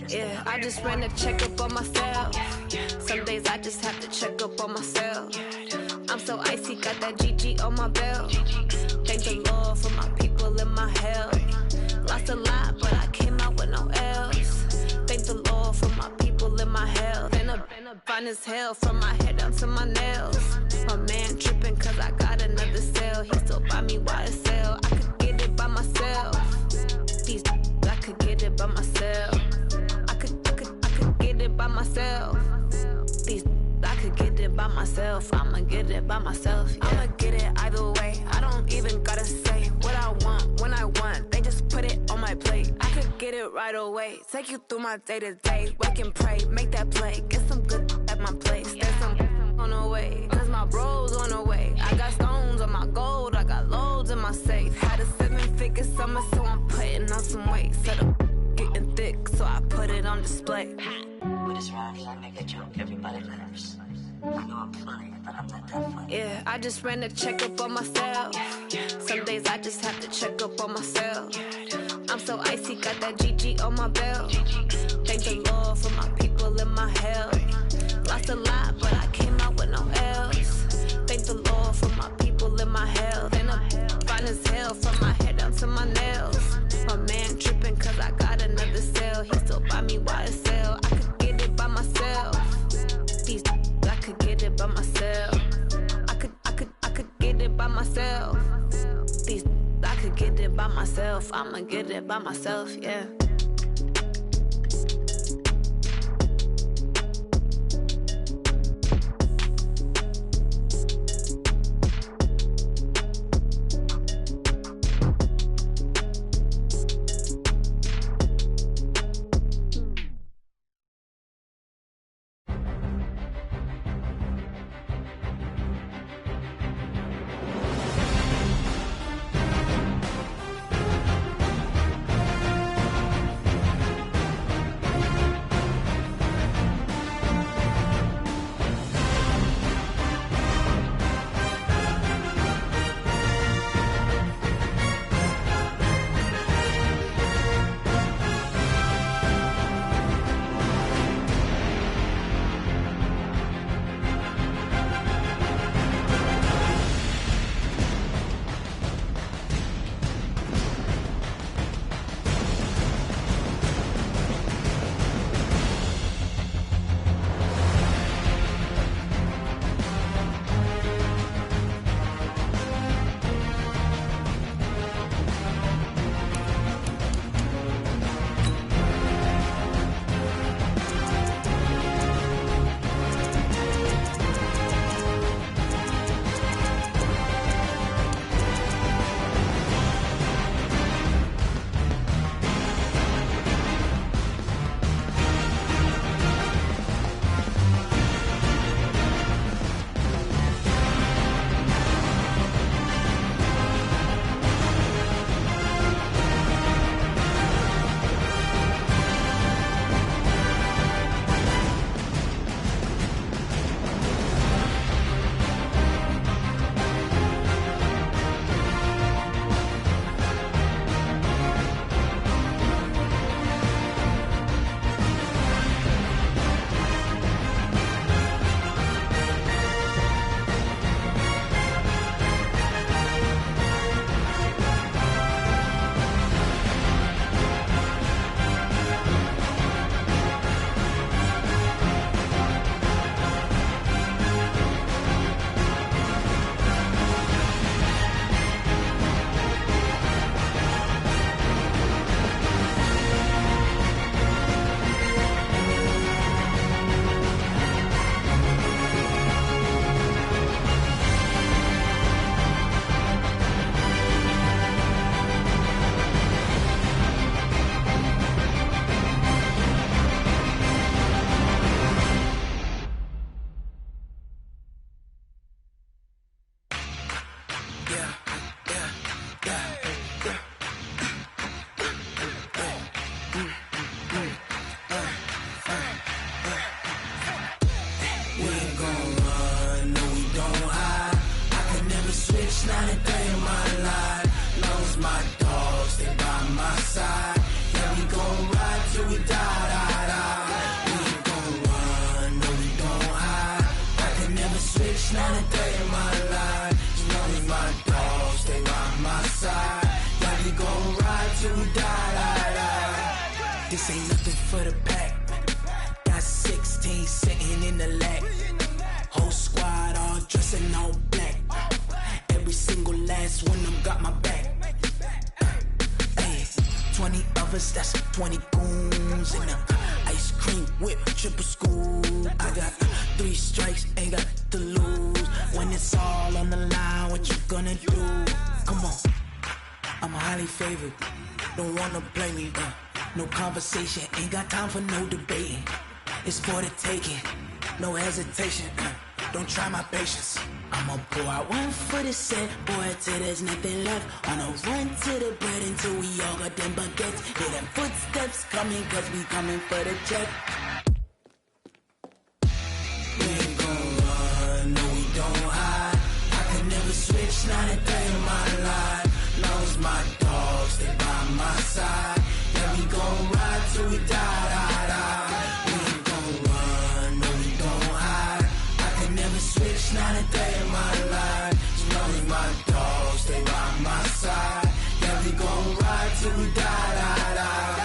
Yeah, I just ran a checkup on myself. Some days I just have to check up on myself. I'm so icy, got that GG on my belt. Thank the Lord for my people in my health. Lost a lot, but I came out with no else. Thank the Lord for my people in my health. Been a fine as hell from my head down to my nails. My man tripping cause I got another cell. He still buy me YSL. I could get it by myself. These I could get it by myself. I could get it by myself. These I could get it by myself. I'ma get it by myself. Yeah. I'ma get it either way. I don't even gotta say what I want when I want. They just put it on my plate. I could get it right away. Take you through my day to day. Wake and pray, make that play. Get some good at my place. There's some on the way. Cause my bro's on the way. I got stones on my gold. I got loads in my safe. Had a 7-figure summer, so I'm putting on some weight. Set up getting thick, so I put it on display. With this rhyme, I make a joke, everybody laughs. I know I'm funny, but I'm not that funny. Yeah, I just ran a checkup on myself. Some days I just have to check up on myself. I'm so icy, got that GG on my belt. Thank the Lord for my people in my health. Lost a lot, but I came out with no else. Thank the Lord for my people in my health. And I'm fine as hell from my head down to my nails. My man tripping cause I got another cell. He still buy me YSL. I could get it by myself. These I could get it by myself. I could get it by myself. These I could get it by myself. I'ma get it by myself, yeah. This ain't nothing for the pack. Got 16 sitting in the lap. Whole squad all dressing all black. Every single last one of them got my back. Hey, 20 of us, that's 20 goons in them. Ice cream whip, triple scoop. I got 3 strikes, ain't got to lose. When it's all on the line, what you gonna do? Come on, I'm highly favored. Don't wanna play me, no conversation, ain't got time for no debating. It's for the taking, no hesitation. Don't try my patience. I'ma pour out one for the set, boy, till there's nothing left. On a run to the bread until we all got them baguettes. Hear them footsteps coming, cause we coming for the check. We ain't gon' run, no we don't hide. I could never switch, not a day in my life. Long as my dogs stay by my side. Yeah, we gon' ride till we die, die, die. We ain't gon' run, no we don't hide. I could never switch, not a day in my life. As long as my dogs stay by my side. Yeah, we gon' ride till we die, die, die.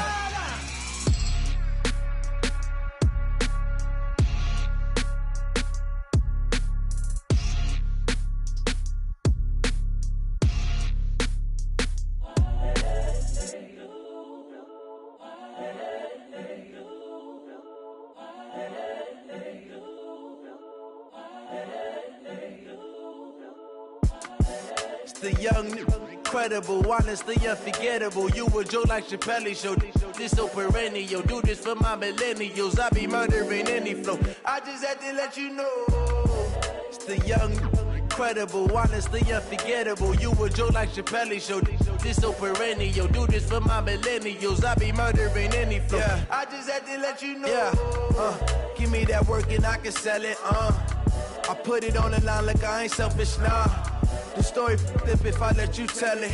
The young, incredible, honestly unforgettable. You a joke like Chappelle Show. This so perennial. Do this for my millennials. I be murdering any flow. I just had to let you know. It's the young, incredible, honestly unforgettable. You a joke like Chappelle Show. This so perennial. Do this for my millennials. I be murdering any flow. Yeah. I just had to let you know. Yeah. Give me that work and I can sell it. I put it on the line like I ain't selfish, nah. The story f***ed if I let you tell it.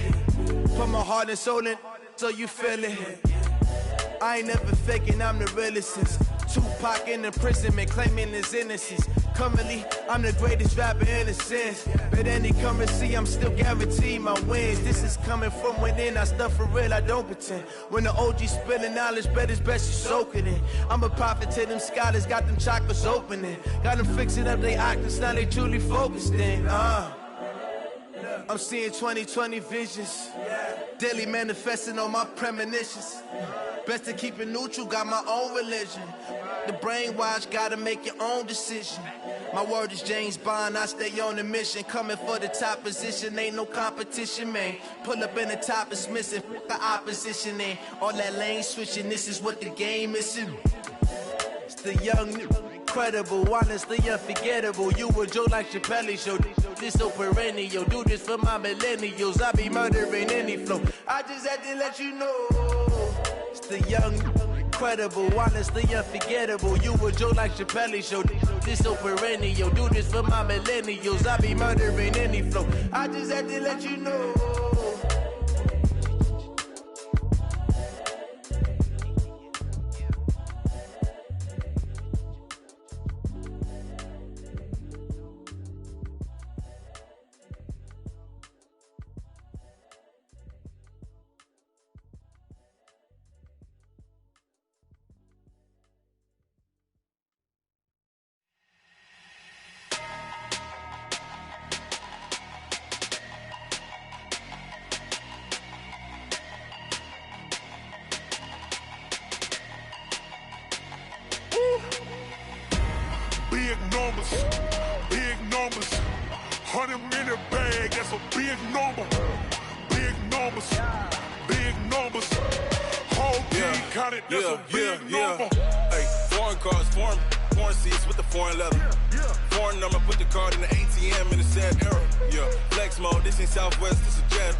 Put my heart and soul in so you feel it. I ain't never faking, I'm the realest since Tupac in imprisonment, claiming his innocence. Currently, I'm the greatest rapper in a sense. But any currency, I'm still guaranteed my wins. This is coming from within, I stuff for real, I don't pretend. When the OG spilling knowledge, bet it's best you soak it in. I'm a prophet to them scholars, got them chakras opening. Got them fixing up they octaves, now they truly focused in. I'm seeing 2020 visions, daily manifesting on my premonitions. Best to keep it neutral, got my own religion. The brainwash, gotta make your own decision. My word is James Bond, I stay on the mission. Coming for the top position, ain't no competition, man. Pull up in the top, it's missing, the opposition ain't. All that lane switching, this is what the game is. It's the young, incredible, honestly unforgettable. You a joke like Chappelle Show. This so perennial. Do this for my millennials. I be murdering any flow. I just had to let you know. It's the young, incredible, honestly unforgettable. You a joke like Chappelle Show. This so perennial. Do this for my millennials. I be murdering any flow. I just had to let you know. Big numbers, 100 minute bag, that's a big number. Big numbers, whole team counted, that's a big number. Hey, foreign cars, foreign seats with the foreign leather. Foreign number, put the card in the ATM in the sad era. Yeah, flex mode, this ain't Southwest, this a jet.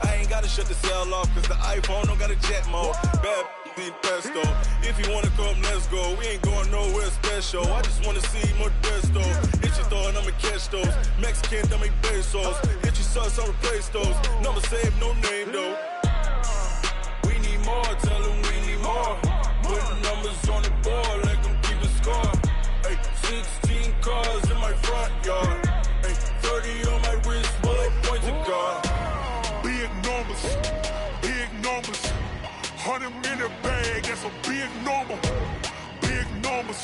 I ain't gotta shut the cell off, cause the iPhone don't got a jet mode. Bad in pesto. If you wanna come, let's go. We ain't going nowhere special. I just wanna see more desto. Hit your thought, I'ma catch those. Mexican, don't make pesos. Hit your sauce, I'll replace those. Number saved, no name though. We need more, tell them we need more. Putting numbers on the board like I'm keeping score. Hey, 16 cars in my front yard. Hey, 30 on my wrist, bullet point to God. Big numbers, 100 100 in the bag, that's a big number. Big numbers,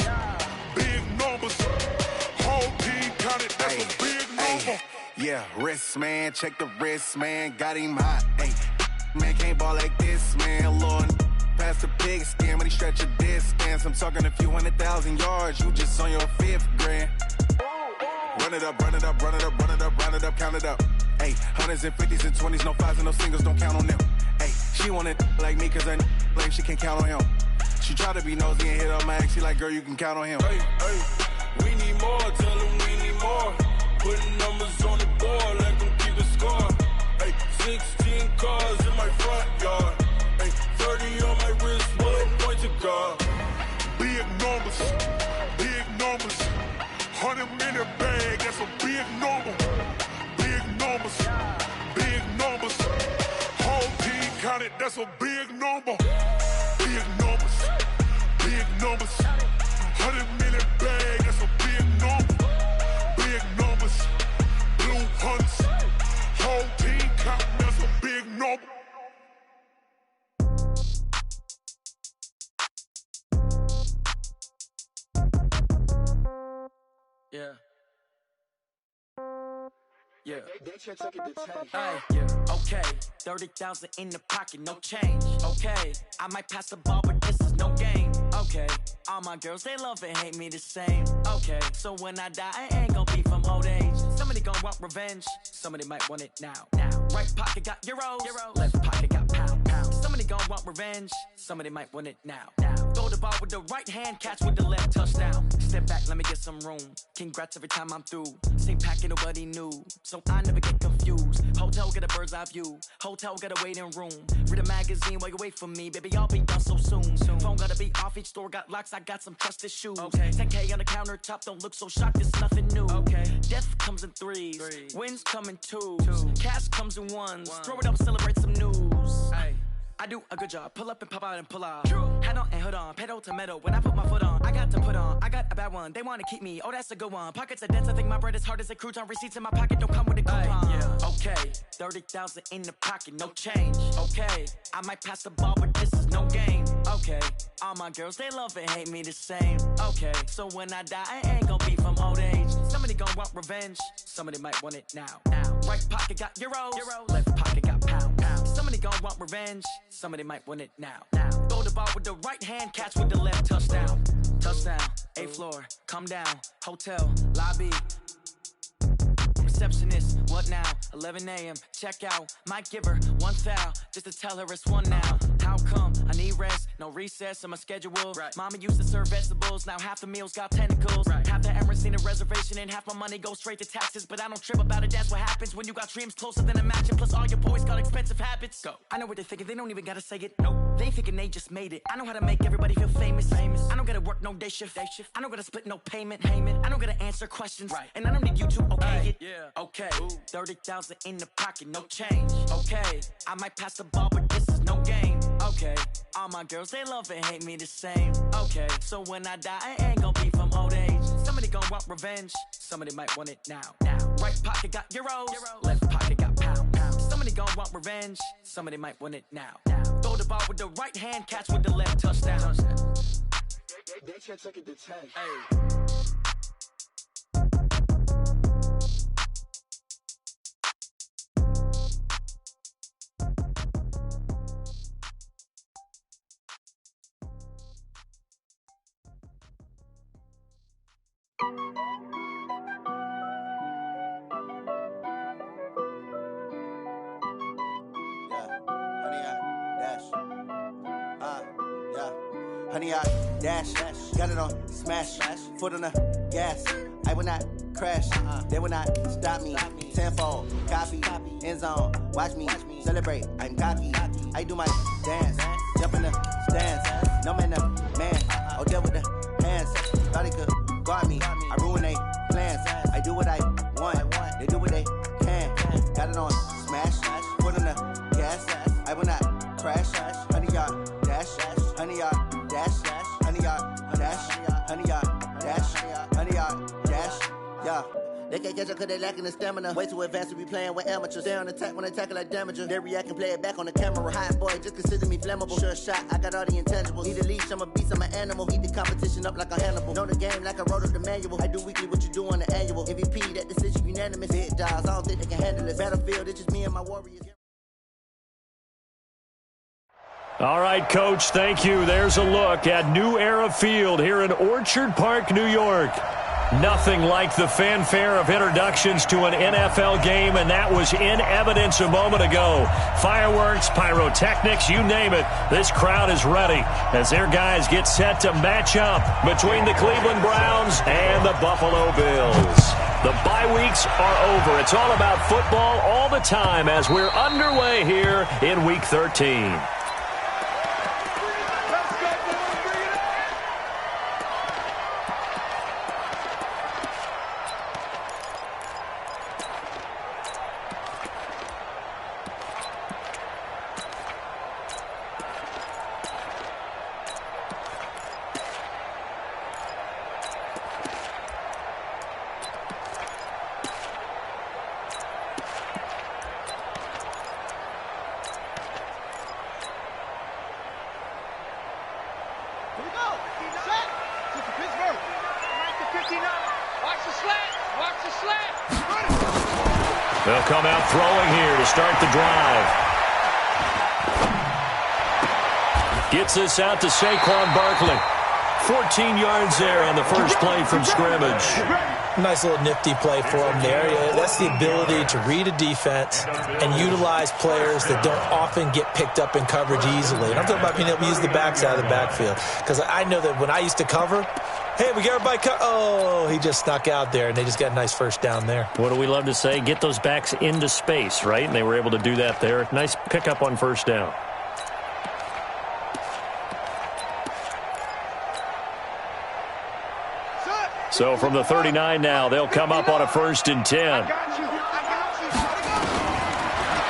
big numbers. Whole team counted, that's a big number. Yeah, wrist man, check the wrist man, got him hot. Ay, man can't ball like this, man. Lord, past the pig skin, but he stretch a distance. I'm talking a few 100,000 yards, you just on your 5th grand. Run it up, run it up, run it up, run it up, run it up, count it up. Ay, hundreds and 50s and 20s, no 5s and no singles, don't count on them. Ay, she want it like me, cause I blame she can't count on him. She try to be nosy and hit on my ex, she like, girl, you can count on him. Hey, hey, we need more, tell them we need more. Putting numbers on the board, let them keep the score. Hey, 16 cars in my front yard. Hey, 30 on my wrist, 1 point to guard. Big numbers, big numbers. 100 in the bag, that's a big number. Big numbers, big numbers. Whole team counted, that's a big number. Big numbers, big numbers. 100 in the bag, that's a big number. Big numbers, blue hunts. Whole team counting, that's a big number. Yeah. Yeah. Hey, yeah. Okay. 30,000 in the pocket, no change. Okay. I might pass the ball, but this is no game. Okay. All my girls, they love and hate me the same. Okay. So when I die, I ain't gonna be from old age. Somebody gonna want revenge. Somebody might want it now. Right pocket got euros. Left pocket got pounds. Somebody gonna want revenge. Somebody might want it now. Throw the ball with the right hand, catch with the left, touchdown. Step back, let me get some room. Congrats every time I'm through. Same packet, nobody knew. So I never get confused. Hotel get a bird's eye view. Hotel get a waiting room. Read a magazine while you wait for me. Baby, I'll be done so soon. Phone gotta be off, each store got locks. I got some trusted shoes. Okay. 10K on the countertop, don't look so shocked, it's nothing new. Okay. Death comes in threes. Wins come in twos. Cash comes in ones. Throw it up, celebrate some news. Hey. I do a good job, pull up and pop out and pull off. Hat on and hood on, pedal to metal. When I put my foot on, I got to put on. I got a bad one, they wanna keep me. Oh, that's a good one. Pockets are dense, I think my bread is hard as a crouton. Receipts in my pocket don't come with a coupon. Yeah. Okay, 30,000 in the pocket, no change. Okay, I might pass the ball, but this is no game. Okay, all my girls, they love and hate me the same. Okay, so when I die, I ain't gonna be from old age. Somebody gonna want revenge, somebody might want it now. Right pocket got euros. Left pocket got pounds. Somebody gonna want revenge, somebody might want it now. Throw the ball with the right hand, catch with the left, touchdown. Touchdown, 8th floor, come down, hotel, lobby. Receptionist, what now? 11 a.m., check out. Might give her 1 foul, just to tell her it's 1 now. How come? I need rest, no recess in my schedule. Right. Mama used to serve vegetables, now half the meals got tentacles. Right. Half the Emirates need a reservation and half my money goes straight to taxes. But I don't trip about it, that's what happens when you got dreams closer than a matching. Plus all your boys got expensive habits. Go. I know what they're thinking, they don't even gotta say it. Nope. They ain't thinking they just made it. I know how to make everybody feel famous. I don't gotta work no day shift. I don't gotta split no payment. I don't gotta answer questions. Right. And I don't need you to okay it. Yeah. Okay. 30,000 in the pocket, no change. Okay. I might pass the ball, but this is no game. Okay. All my girls, they love and hate me the same. Okay. So when I die, I ain't gonna be from old age. Somebody gonna want revenge. Somebody might want it now. Right pocket got euros. Left pocket got pounds. Somebody gonna want revenge. Somebody might want it now. Throw the ball with the right hand, catch with the left, touchdown. They took it to 10. Hey. Honey, I dash, got it on smash, foot on the gas. I will not crash, they will not stop me. Tenfold, copy, end zone, watch me celebrate. I'm cocky, I do my dance, jump in the stands. No man, the man, oh deal with the hands. Thought he could guard me, I ruin they plans. I do what I want, they do what they can. Got it on smash, foot on the gas. I will not crash, honey, y'all dash, honey, y'all. Honey, yard, dash, honey, yard, dash, honey, yard, dash, yeah. They can't catch up cause they lacking the stamina. Way too advanced to be playing with amateurs. Stay on attack when they tackle like damager. They react and play it back on the camera. Hot boy, just consider me flammable. Sure shot, I got all the intangibles. Need a leash, I'm a beast, I'm an animal. Eat the competition up like a Hannibal. Know the game like I wrote up the manual. I do weekly what you do on the annual. MVP, that decision unanimous. Hit dials, I don't think they can handle it. Battlefield, it's just me and my warriors. All right, Coach, thank you. There's a look at New Era Field here in Orchard Park, New York. Nothing like the fanfare of introductions to an NFL game, and that was in evidence a moment ago. Fireworks, pyrotechnics, you name it. This crowd is ready as their guys get set to match up between the Cleveland Browns and the Buffalo Bills. The bye weeks are over. It's all about football all the time as we're underway here in Week 13. They'll come out throwing here to start the drive. Gets this out to Saquon Barkley. 14 yards there on the first play from scrimmage. Nice little nifty play for him there. That's the ability to read a defense and utilize players that don't often get picked up in coverage easily. And I'm talking about being able to use the backs out of the backfield. Because I know that when I used to cover, hey, we got everybody oh, he just snuck out there, and they just got a nice first down there. What do we love to say? Get those backs into space, right? And they were able to do that there. Nice pickup on first down. So from the 39 now, they'll come up on a 1st and 10.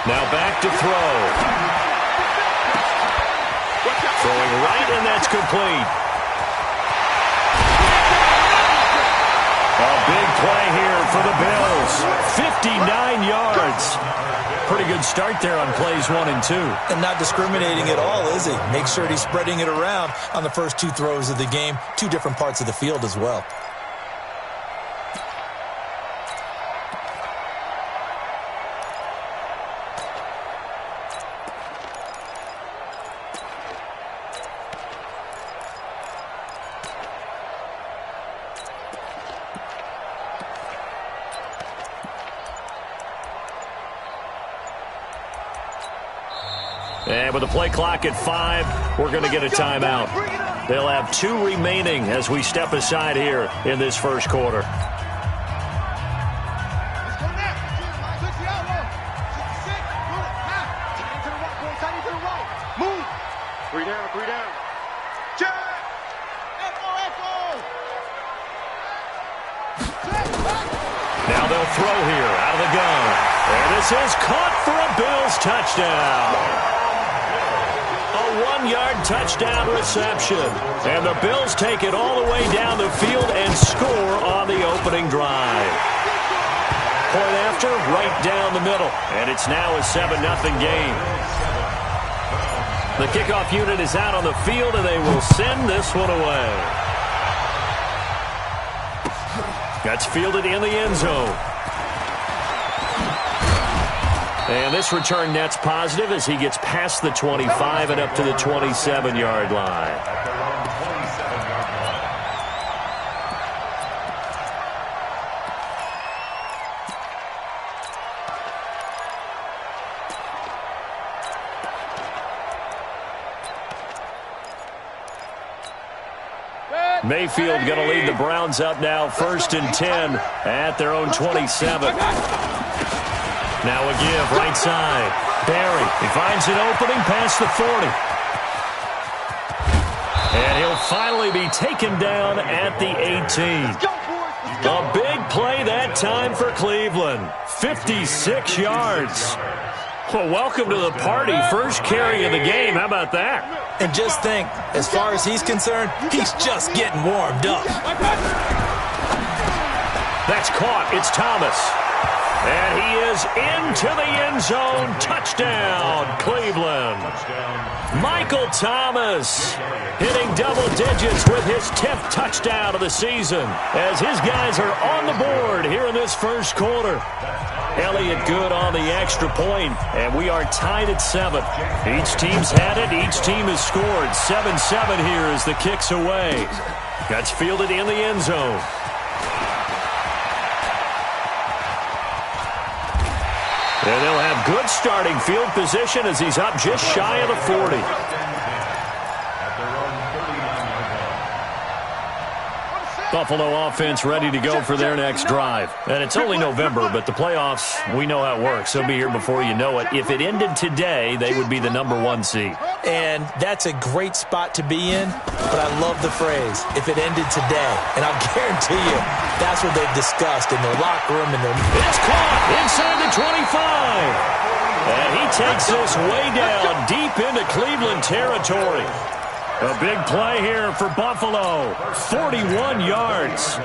Now back to throw. Throwing right, and that's complete. A big play here for the Bills. 59 yards. Pretty good start there on plays 1 and 2. And not discriminating at all, is he? Make sure he's spreading it around on the first 2 throws of the game. 2 different parts of the field as well. And with the play clock at 5, we're going to get a timeout. They'll have 2 remaining as we step aside here in this first quarter. Now they'll throw here out of the gun. And this is caught for a Bills touchdown. A 1-yard touchdown reception. And the Bills take it all the way down the field and score on the opening drive. Point after, right down the middle. And it's now a 7-0 game. The kickoff unit is out on the field, and they will send this one away. That's fielded in the end zone. And this return net's positive as he gets past the 25 and up to the 27-yard line. Mayfield going to lead the Browns up now, 1st and 10 at their own 27. Now a give, right side. Barry, he finds an opening past the 40. And he'll finally be taken down at the 18. A big play that time for Cleveland. 56 yards. Well, welcome to the party. First carry of the game. How about that? And just think, as far as he's concerned, he's just getting warmed up. That's caught. It's Thomas. And he is into the end zone. Touchdown, Cleveland. Michael Thomas hitting double digits with his 10th touchdown of the season as his guys are on the board here in this first quarter. Elliott good on the extra point, and we are tied at 7. Each team's had it. Each team has scored. 7-7 here as the kick's away. That's fielded in the end zone. And they'll have good starting field position as he's up just shy of the 40. Buffalo offense ready to go for their next drive. And it's only November, but the playoffs, we know how it works. They'll be here before you know it. If it ended today, they would be the #1 seed. And that's a great spot to be in, but I love the phrase, if it ended today. And I'll guarantee you, that's what they've discussed in their locker room. It's caught inside the 25. And he takes this way down deep into Cleveland territory. A big play here for Buffalo. 41 yards.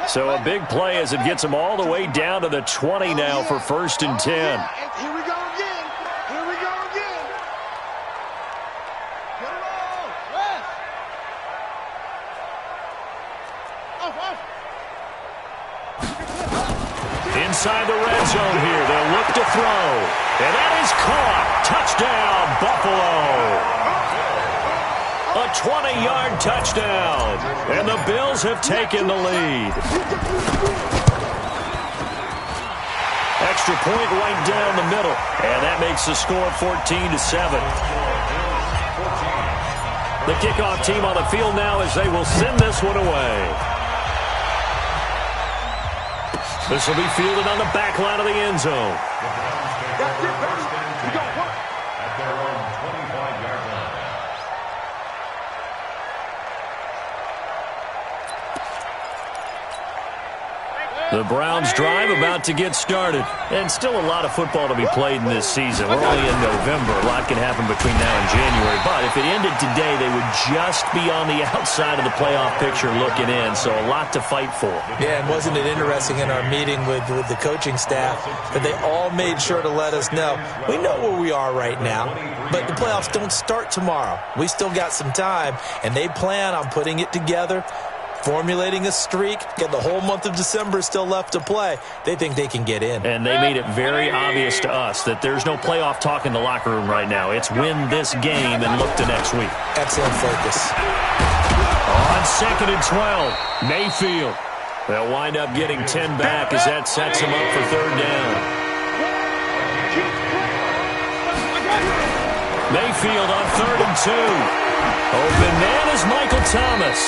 So a big play as it gets them all the way down to the 20 now for 1st and 10. Here we go again. Here we go again. Get it all. West. Off. Inside the red zone here. They'll look to throw. And that is caught. Touchdown, Buffalo. A 20-yard touchdown. And the Bills have taken the lead. Extra point right down the middle. And that makes the score 14-7. The kickoff team on the field now as they will send this one away. This will be fielded on the back line of the end zone. The Browns drive about to get started. And still a lot of football to be played in this season. We're only in November. A lot can happen between now and January. But if it ended today, they would just be on the outside of the playoff picture looking in. So a lot to fight for. Yeah, and wasn't it interesting in our meeting with the coaching staff that they all made sure to let us know, we know where we are right now, but the playoffs don't start tomorrow. We still got some time, and they plan on putting it together, formulating a streak, get the whole month of December still left to play. They think they can get in. And they made it very obvious to us that there's no playoff talk in the locker room right now. It's win this game and look to next week. Excellent focus. On 2nd and 12, Mayfield. They'll wind up getting 10 back as that sets them up for 3rd down. Mayfield on 3rd and 2. Open man is Michael Thomas.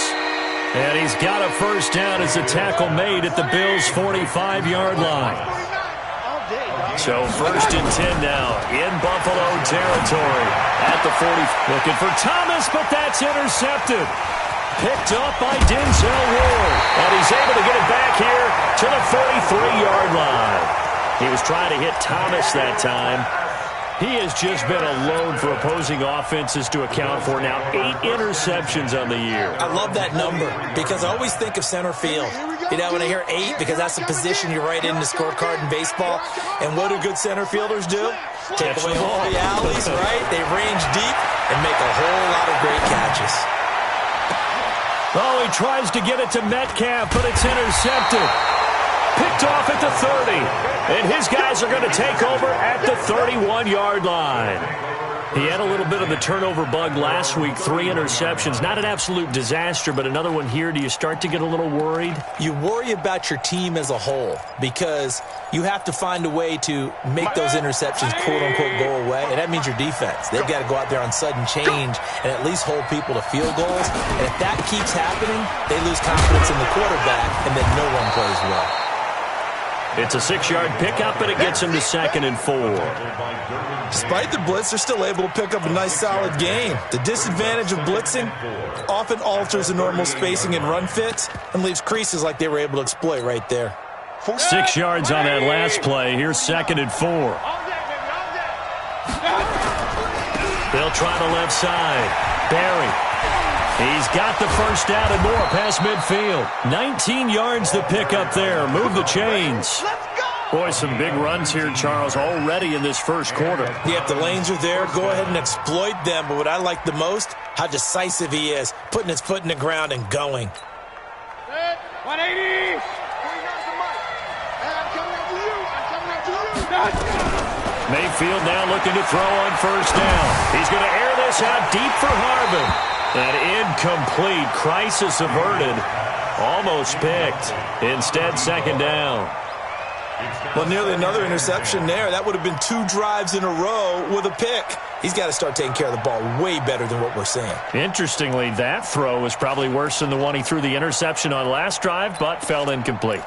And he's got a first down as a tackle made at the Bills' 45-yard line. So 1st and 10 now in Buffalo territory at the 40. Looking for Thomas, but that's intercepted. Picked up by Denzel Ward. And he's able to get it back here to the 43-yard line. He was trying to hit Thomas that time. He has just been a load for opposing offenses to account for now. 8 interceptions on the year. I love that number because I always think of center field. You know, when I hear 8, because that's the position you write in the scorecard in baseball. And what do good center fielders do? Take away all the alleys, right? They range deep and make a whole lot of great catches. Oh, he tries to get it to Metcalf, but it's intercepted. Picked off at the 30. And his guys are going to take over at the 31-yard line. He had a little bit of the turnover bug last week, 3 interceptions. Not an absolute disaster, but another one here. Do you start to get a little worried? You worry about your team as a whole because you have to find a way to make those interceptions, quote-unquote, go away, and that means your defense. They've got to go out there on sudden change and at least hold people to field goals. And if that keeps happening, they lose confidence in the quarterback, and then no one plays well. It's a 6-yard pickup, and it gets him to 2nd and 4. Despite the blitz, they're still able to pick up a nice, solid gain. The disadvantage of blitzing often alters the normal spacing and run fits and leaves creases like they were able to exploit right there. 6 yards on that last play. Here's 2nd and 4. They'll try the left side. Barry. He's got the first down and more past midfield. 19 yards to pick up there. Move the chains. Boy, some big runs here, Charles, already in this first quarter. Yeah, if the lanes are there, go ahead and exploit them. But what I like the most, how decisive he is, putting his foot in the ground and going. 180! Mayfield now looking to throw on first down. He's going to air this out deep for Harbin. An incomplete. Crisis averted. Almost picked. Instead, second down. Well, nearly another interception there. That would have been 2 drives in a row with a pick. He's got to start taking care of the ball way better than what we're seeing. Interestingly, that throw was probably worse than the one he threw the interception on last drive, but fell incomplete.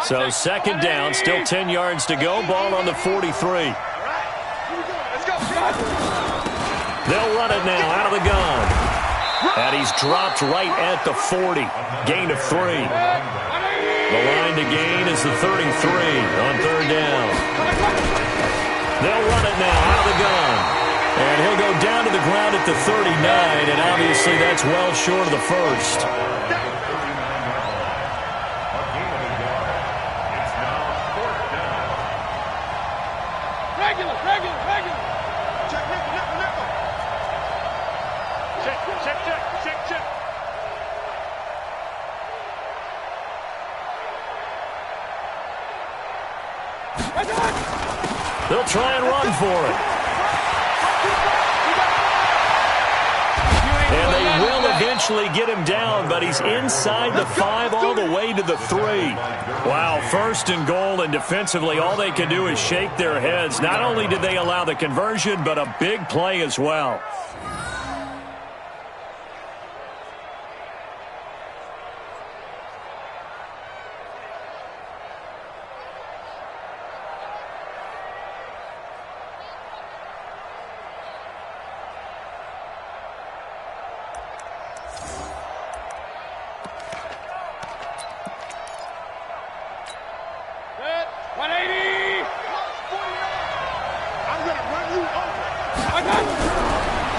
So second down, still 10 yards to go. Ball on the 43. They'll run it now out of the gun. And he's dropped right at the 40. Gain of 3. The line to gain is the 33 on third down. They'll run it now out of the gun. And he'll go down to the ground at the 39, and obviously that's well short of the first. Regular. Check, nickel. Check. They'll try and run for it. And they will eventually get him down, but he's inside the 5 all the way to the 3. Wow, first and goal, and defensively all they can do is shake their heads. Not only did they allow the conversion, but a big play as well.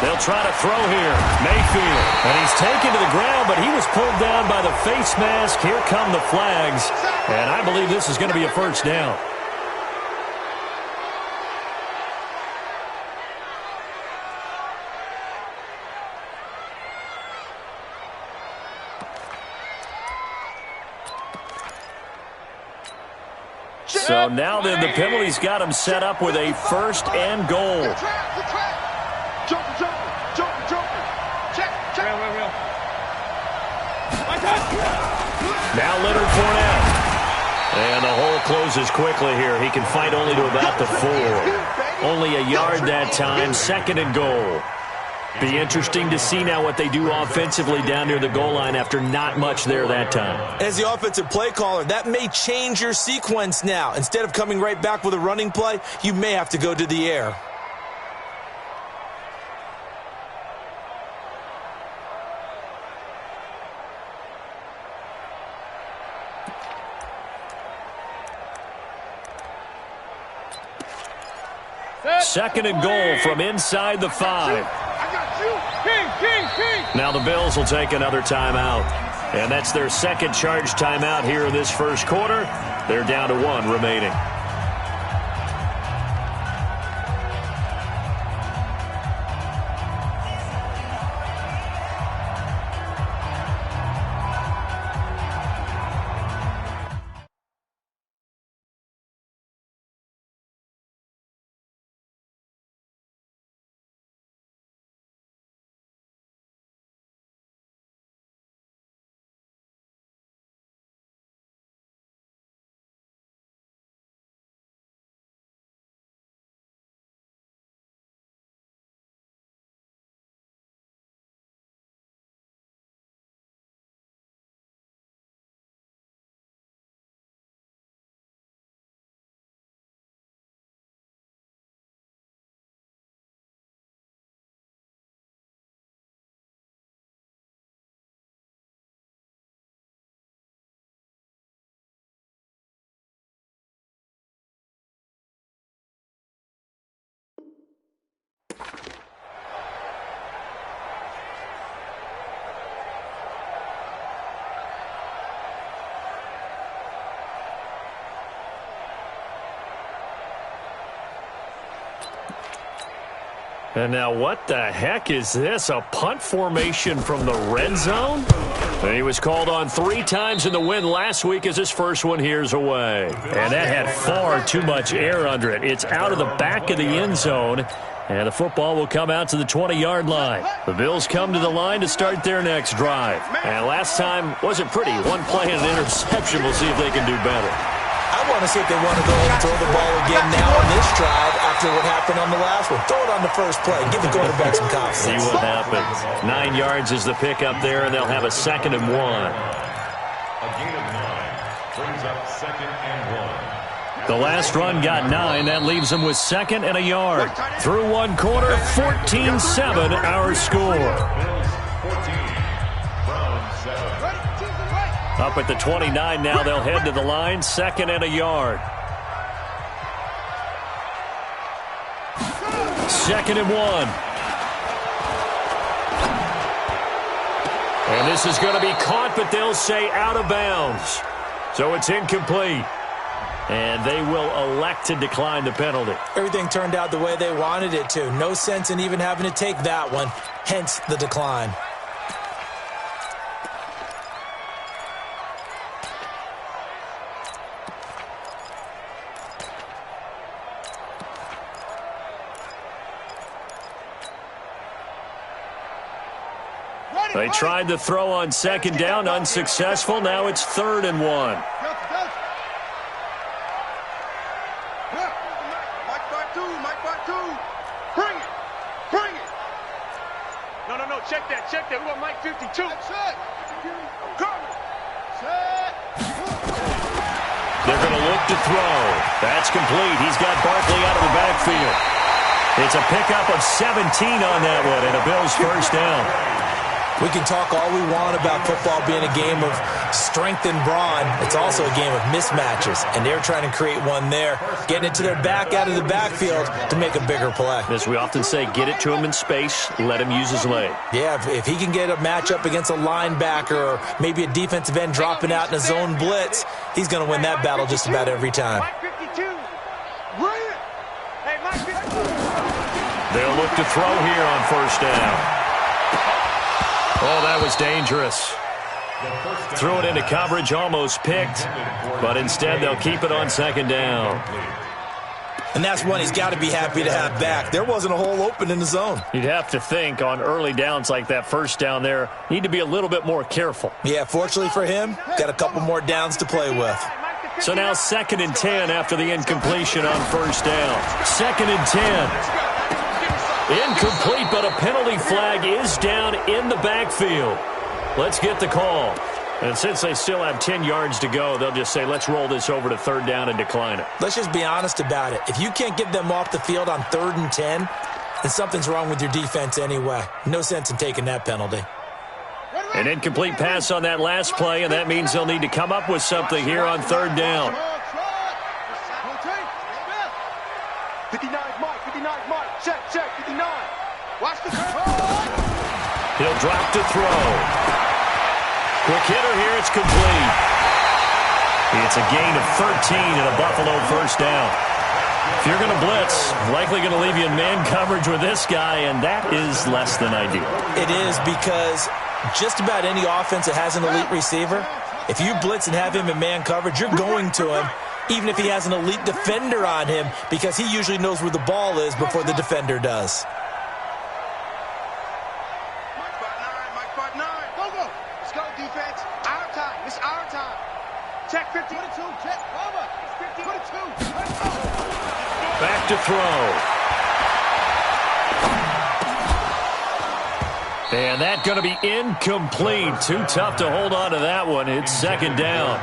They'll try to throw here. Mayfield. And he's taken to the ground, but he was pulled down by the face mask. Here come the flags. And I believe this is going to be a first down. So now then the penalty's got him set up with a first and goal. Now Leonard Fournette. And the hole closes quickly here. He can fight only to about the 4. Only a yard that time. Second and goal. Be interesting to see now what they do offensively down near the goal line after not much there that time. As the offensive play caller, that may change your sequence now. Instead of coming right back with a running play, you may have to go to the air. Second and goal from inside the 5. Now the Bills will take another timeout. And that's their second charge timeout here in this first quarter. They're down to 1 remaining. And now what the heck is this? A punt formation from the red zone? And he was called on 3 times in the win last week as his first one here's away. And that had far too much air under it. It's out of the back of the end zone. And the football will come out to the 20-yard line. The Bills come to the line to start their next drive. And last time wasn't pretty. 1 play and an interception. We'll see if they can do better. I want to see if they want to go and throw the ball again now on this drive after what happened on the last one. Throw it on the first play. Give the quarterback some confidence. See what happens. 9 yards is the pickup there, and they'll have a 2nd and 1. A gain of 9 brings up 2nd and 1. The last run got 9. That leaves them with 2nd and a yard. Through 1 quarter, 14-7 our score. Up at the 29 now, they'll head to the line, 2nd and a yard. 2nd and 1. And this is going to be caught, but they'll say out of bounds. So it's incomplete. And they will elect to decline the penalty. Everything turned out the way they wanted it to. No sense in even having to take that one, hence the decline. They tried to throw on 2nd down, unsuccessful. Now it's 3rd and 1. Mike Batu. Bring it. No, check that. We want Mike 52. Set. They're going to look to throw. That's complete. He's got Barkley out of the backfield. It's a pickup of 17 on that one, and a Bills first down. We can talk all we want about football being a game of strength and brawn. It's also a game of mismatches, and they're trying to create one there, getting it to their back out of the backfield to make a bigger play. As we often say, get it to him in space, let him use his leg. Yeah, if he can get a matchup against a linebacker or maybe a defensive end dropping out in a zone blitz, he's going to win that battle just about every time. They'll look to throw here on first down. Oh, that was dangerous. Threw it into coverage, almost picked, but instead they'll keep it on 2nd down. And that's one he's got to be happy to have back. There wasn't a hole open in the zone. You'd have to think on early downs like that first down there, need to be a little bit more careful. Yeah, fortunately for him, got a couple more downs to play with. So now 2nd and 10 after the incompletion on first down. 2nd and 10. Incomplete, but a penalty flag is down in the backfield. Let's get the call. And since they still have 10 yards to go, they'll just say, let's roll this over to 3rd down and decline it. Let's just be honest about it. If you can't get them off the field on 3rd and 10, then something's wrong with your defense anyway. No sense in taking that penalty. An incomplete pass on that last play, and that means they'll need to come up with something here on 3rd down. 59 Mike. Check, 59. Watch the curve. He'll drop to throw. Quick hitter here, it's complete. It's a gain of 13 and a Buffalo first down. If you're going to blitz, likely going to leave you in man coverage with this guy, and that is less than ideal. It is, because just about any offense that has an elite receiver, if you blitz and have him in man coverage, you're going to him, even if he has an elite defender on him, because he usually knows where the ball is before the defender does. Mike 9. Go. Let's go, defense. Our time. It's our time. Check 50. 22. Check. Over. 22. Back to throw. And that's going to be incomplete. Too tough to hold on to that one. It's 2nd down.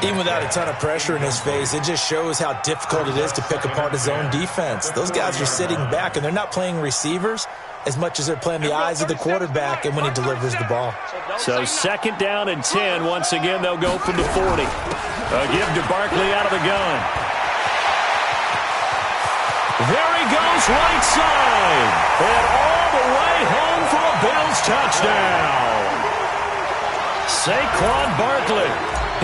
Even without a ton of pressure in his face, it just shows how difficult it is to pick apart his own defense. Those guys are sitting back, and they're not playing receivers as much as they're playing the eyes of the quarterback and when he delivers the ball. So 2nd down and 10. Once again, they'll go from the 40. A give to Barkley out of the gun. There he goes, right side. And all the way home for a Bills touchdown. Saquon Barkley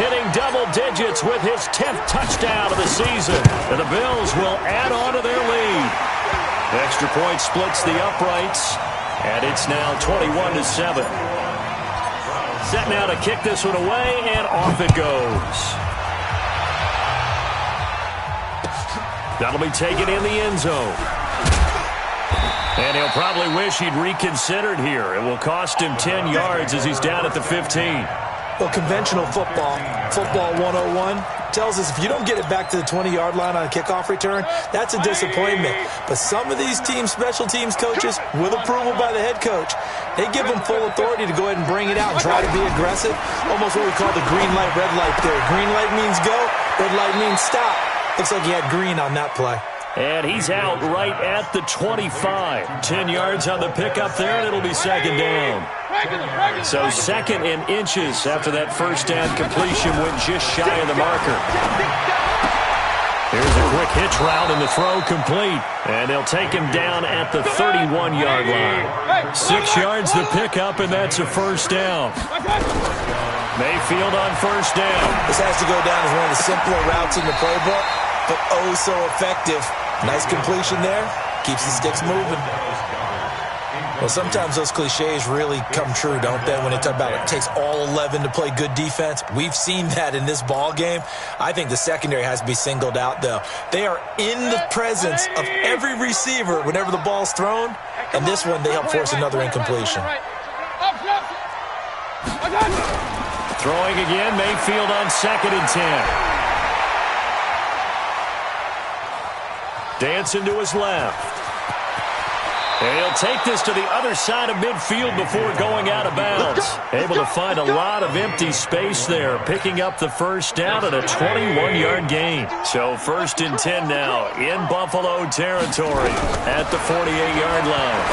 hitting double digits with his 10th touchdown of the season. And the Bills will add on to their lead. Extra point splits the uprights, and it's now 21-7. Set now to kick this one away, and off it goes. That'll be taken in the end zone. And he'll probably wish he'd reconsidered here. It will cost him 10 yards as he's down at the 15. Well, conventional football 101, tells us if you don't get it back to the 20-yard line on a kickoff return, that's a disappointment. But some of these teams, special teams coaches, with approval by the head coach, they give them full authority to go ahead and bring it out and try to be aggressive. Almost what we call the green light, red light theory. Green light means go, red light means stop. Looks like he had green on that play. And he's out right at the 25. 10 yards on the pickup there, and it'll be second down. So second and inches after that first down completion went just shy of the marker. Here's a quick hitch route, and the throw complete. And they'll take him down at the 31-yard line. 6 yards the pickup, and that's a first down. Mayfield on first down. This has to go down as one of the simpler routes in the playbook, but oh so effective. Nice completion there. Keeps the sticks moving. Well, sometimes those cliches really come true, don't they, when they talk about it takes all 11 to play good defense. We've seen that in this ball game. I think the secondary has to be singled out, though. They are in the presence of every receiver whenever the ball's thrown, and this one they help force another incompletion. Throwing again, Mayfield on 2nd and 10. Dancing to his left. And he'll take this to the other side of midfield before going out of bounds. Able to find a lot of empty space there, picking up the first down at a 21-yard gain. So 1st and 10 now in Buffalo territory at the 48-yard line.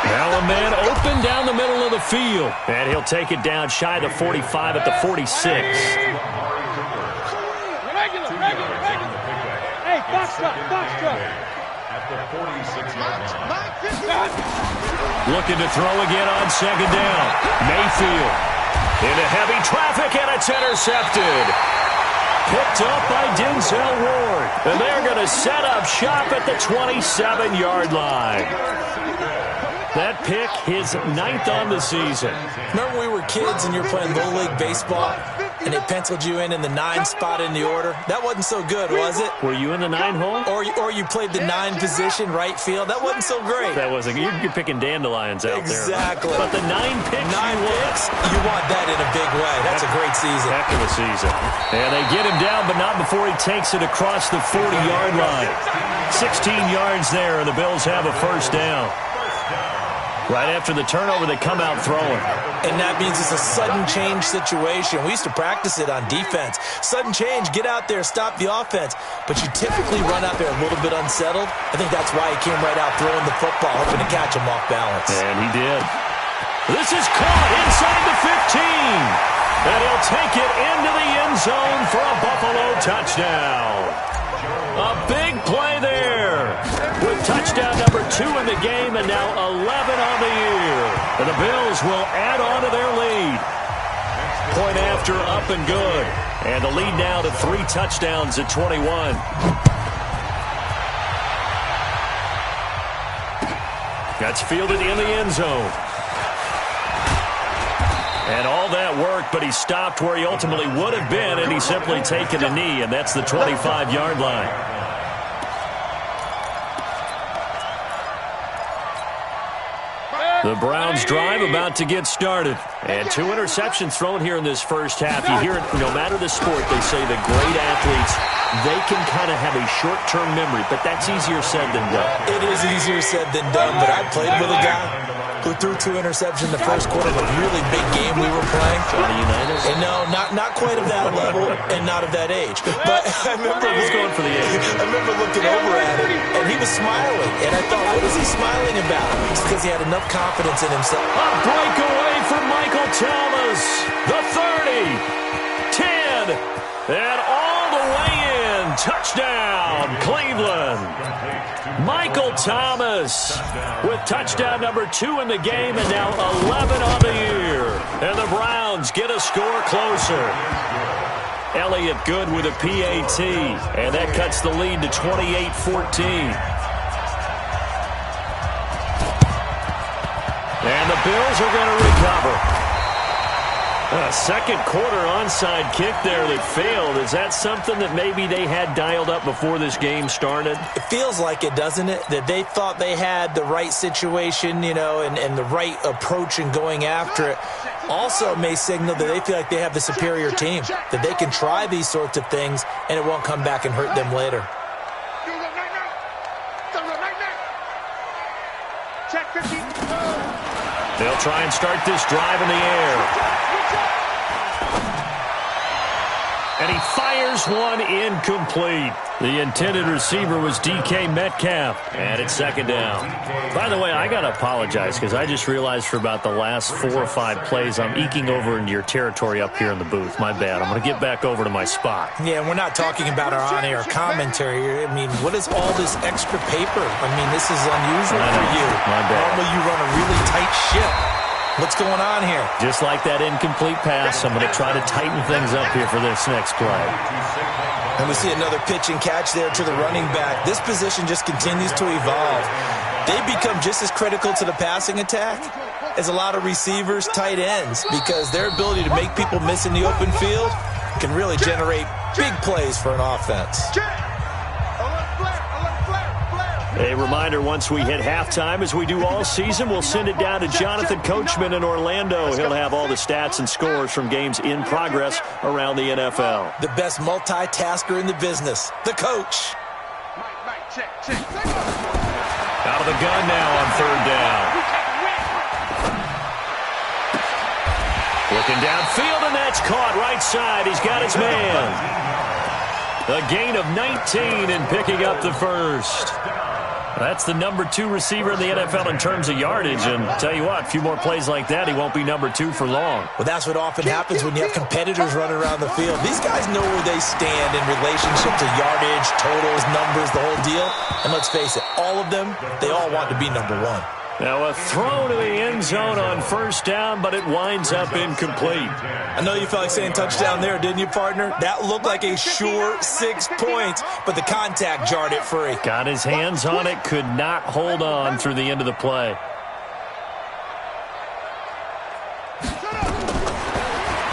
Now a man open down the middle of the field. And he'll take it down shy of the 45 at the 46. Looking to throw again on 2nd down. Mayfield into heavy traffic, and it's intercepted. Picked up by Denzel Ward. And they're going to set up shop at the 27-yard line. That pick, his 9th on the season. Remember when we were kids and you were playing Little League Baseball and they penciled you in the 9 spot in the order? That wasn't so good, was it? Were you in the 9 hole? Or you played the 9 position, right field? That wasn't so great. That wasn't. You're picking dandelions out there. Exactly. But the 9 picks, you want that in a big way. That's a great season. Heck of a season. And they get him down, but not before he takes it across the 40-yard line. 16 yards there, and the Bills have a first down. Right after the turnover, they come out throwing. And that means it's a sudden change situation. We used to practice it on defense. Sudden change, get out there, stop the offense. But you typically run out there a little bit unsettled. I think that's why he came right out throwing the football, hoping to catch him off balance. And he did. This is caught inside the 15. And he'll take it into the end zone for a Buffalo touchdown. A big play there with touchdown number 2 in the game and now 11 on the year. And the Bills will add on to their lead. Point after up and good. And the lead now to 3 touchdowns at 21. That's fielded in the end zone. And all that work, but he stopped where he ultimately would have been, and he's simply taken a knee, and that's the 25-yard line. The Browns drive about to get started. And 2 interceptions thrown here in this first half. You hear it, no matter the sport, they say the great athletes, they can kind of have a short-term memory, but that's easier said than done. It is easier said than done, but I played with a guy who threw 2 interceptions in the first quarter of a really big game we were playing. Johnny Unitas? And no, not quite of that level and not of that age. But I remember he was going for the age. I remember looking over at him, and he was smiling. And I thought, what is he smiling about? It's because he had enough confidence in himself. A breakaway from Michael Thomas. The 30, 10, and all the way in. Touchdown, Cleveland. Michael Thomas with touchdown number 2 in the game and now 11 on the year. And the Browns get a score closer. Elliott Good with a PAT, and that cuts the lead to 28-14. And the Bills are going to recover. A second quarter onside kick there that failed. Is that something that maybe they had dialed up before this game started? It feels like it, doesn't it? That they thought they had the right situation, and the right approach in going after it. Also may signal that they feel like they have the superior team, that they can try these sorts of things and it won't come back and hurt them later. They'll try and start this drive in the air. And he fires one incomplete. The intended receiver was DK Metcalf. And it's second down. By the way, I got to apologize because I just realized for about the last 4 or 5 plays, I'm eking over into your territory up here in the booth. My bad. I'm going to get back over to my spot. Yeah, we're not talking about our on-air commentary. I mean, what is all this extra paper? I mean, this is unusual for you. My bad. Normally you run a really tight ship. What's going on here? Just like that incomplete pass, I'm going to try to tighten things up here for this next play. And we see another pitch and catch there to the running back. This position just continues to evolve. They become just as critical to the passing attack as a lot of receivers, tight ends, because their ability to make people miss in the open field can really generate big plays for an offense. A reminder, once we hit halftime, as we do all season, we'll send it down to Jonathan Coachman in Orlando. He'll have all the stats and scores from games in progress around the NFL. The best multitasker in the business, the coach. Out of the gun now on third down. Looking downfield, and that's caught right side. He's got his man. A gain of 19 and picking up the first. That's the number 2 receiver in the NFL in terms of yardage. And tell you what, a few more plays like that, he won't be number 2 for long. Well, that's what often happens when you have competitors running around the field. These guys know where they stand in relationship to yardage, totals, numbers, the whole deal. And let's face it, all of them, they all want to be number 1. Now a throw to the end zone on first down, but it winds up incomplete. I know you felt like saying touchdown there, didn't you, partner? That looked like a sure 6 points, but the contact jarred it free. Got his hands on it, could not hold on through the end of the play.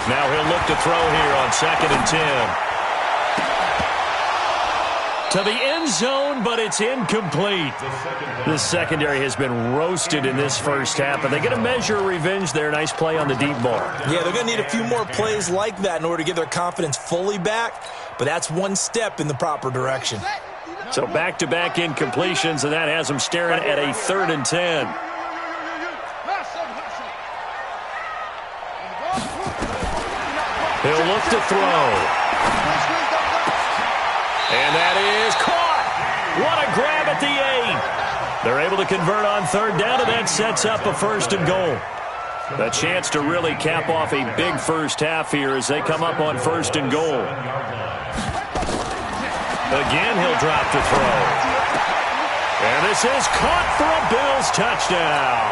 Now he'll look to throw here on 2nd and 10. To the end zone, but it's incomplete. The secondary has been roasted in this first half, and they get a measure of revenge there. Nice play on the deep ball. Yeah, they're going to need a few more plays like that in order to get their confidence fully back, but that's one step in the proper direction. So back-to-back incompletions, and that has them staring at a 3rd and 10. He'll look to throw. And that is caught. What a grab at the 8. They're able to convert on 3rd down, and that sets up a 1st and goal. A chance to really cap off a big first half here as they come up on 1st and goal. Again, he'll drop to throw. And this is caught for a Bills touchdown.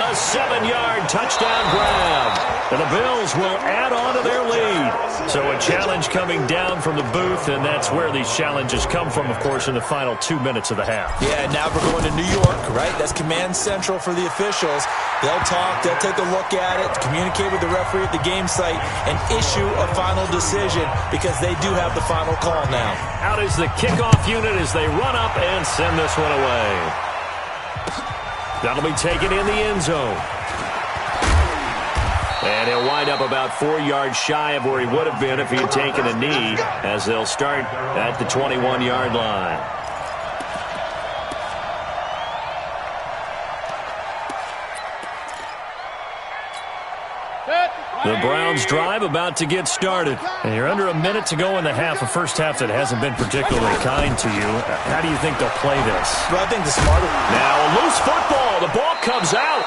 A 7-yard touchdown grab. And the Bills will add on to their lead. So a challenge coming down from the booth, and that's where these challenges come from, of course, in the final 2 minutes of the half. Yeah, now we're going to New York, right? That's command central for the officials. They'll talk, they'll take a look at it, communicate with the referee at the game site, and issue a final decision because they do have the final call now. Out is the kickoff unit as they run up and send this one away. That'll be taken in the end zone. And he'll wind up about 4 yards shy of where he would have been if he had taken a knee, as they'll start at the 21-yard line. The Browns drive about to get started. And you're under a minute to go in the half, a first half that hasn't been particularly kind to you. How do you think they'll play this? Well, I think the smarter. Now a loose football. The ball comes out.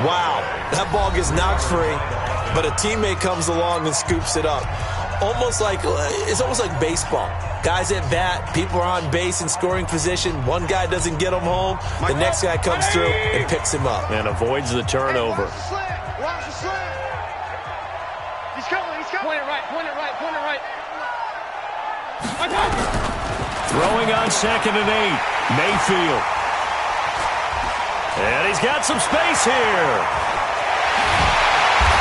Wow, that ball gets knocked free, but a teammate comes along and scoops it up. It's almost like baseball. Guys at bat, people are on base in scoring position. One guy doesn't get him home. The next guy comes through and picks him up. And avoids the turnover. He's coming. Point it right. Throwing on 2nd and 8. Mayfield. And he's got some space here.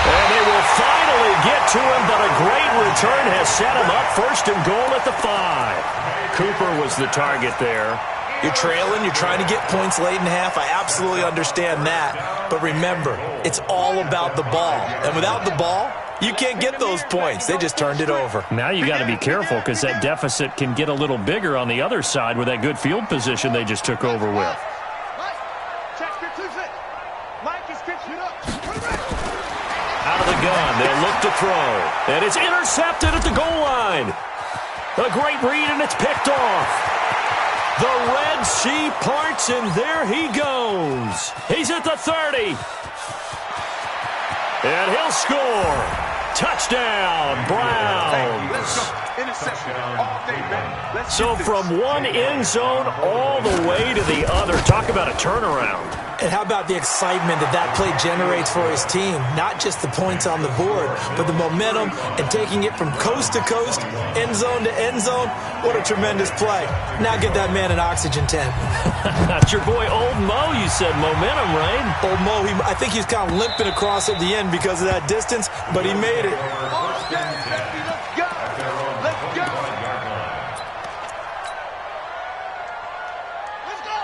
And they will finally get to him, but a great return has set him up first and goal at the 5. Cooper was the target there. You're trailing, you're trying to get points late in half. I absolutely understand that. But remember, it's all about the ball. And without the ball, you can't get those points. They just turned it over. Now you got to be careful because that deficit can get a little bigger on the other side with that good field position they just took over with. Out of the gun, they'll look to throw. And it's intercepted at the goal line. A great read, and it's picked off. The Red Sea parts, and there he goes. He's at the 30. And he'll score. Touchdown, Browns. So from one end zone all the way to the other. Talk about a turnaround. And how about the excitement that play generates for his team? Not just the points on the board, but the momentum and taking it from coast to coast, end zone to end zone. What a tremendous play. Now get that man an oxygen tent. That's your boy Old Mo, you said. Momentum, right? Old Mo, I think he's kind of limping across at the end because of that distance, but he made it.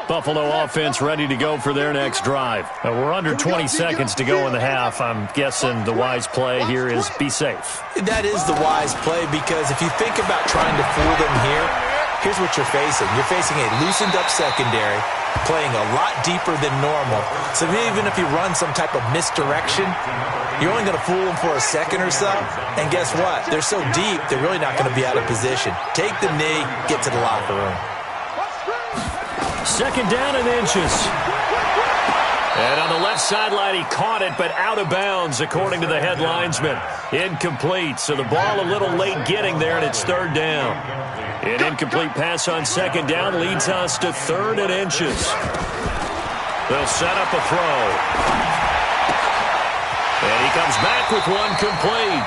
Buffalo offense ready to go for their next drive. We're under 20 seconds to go in the half. I'm guessing the wise play here is be safe. That is the wise play because if you think about trying to fool them here, here's what you're facing. You're facing a loosened up secondary, playing a lot deeper than normal. So even if you run some type of misdirection, you're only going to fool them for a second or so. And guess what? They're so deep, they're really not going to be out of position. Take the knee, get to the locker room. Second down and inches. And on the left sideline, he caught it, but out of bounds, according to the head linesman. Incomplete, so the ball a little late getting there, and it's third down. An incomplete pass on second down leads us to third and inches. They'll set up a throw. And he comes back with one complete.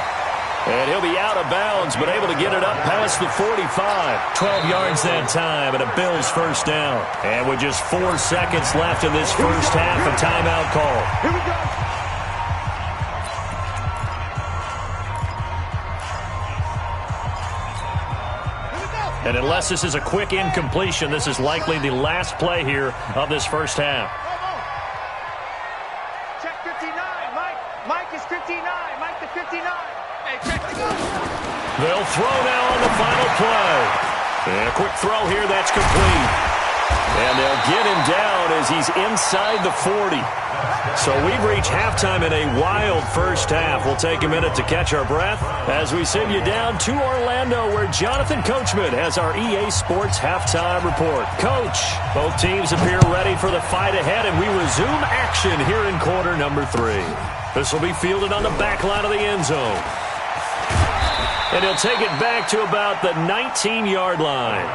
And he'll be out of bounds, but able to get it up past the 45. 12 yards that time, and a Bills first down. And with just 4 seconds left in this first half, a timeout call. Here we go. And unless this is a quick incompletion, this is likely the last play here of this first half. Check 59. Mike is 59. Mike the 59. They'll throw now on the final play. And a quick throw here, that's complete. And they'll get him down as he's inside the 40. So we've reached halftime in a wild first half. We'll take a minute to catch our breath as we send you down to Orlando, where Jonathan Coachman has our EA Sports Halftime Report. Coach, both teams appear ready for the fight ahead, and we resume action here in quarter number 3. This will be fielded on the back line of the end zone. And he'll take it back to about the 19-yard line.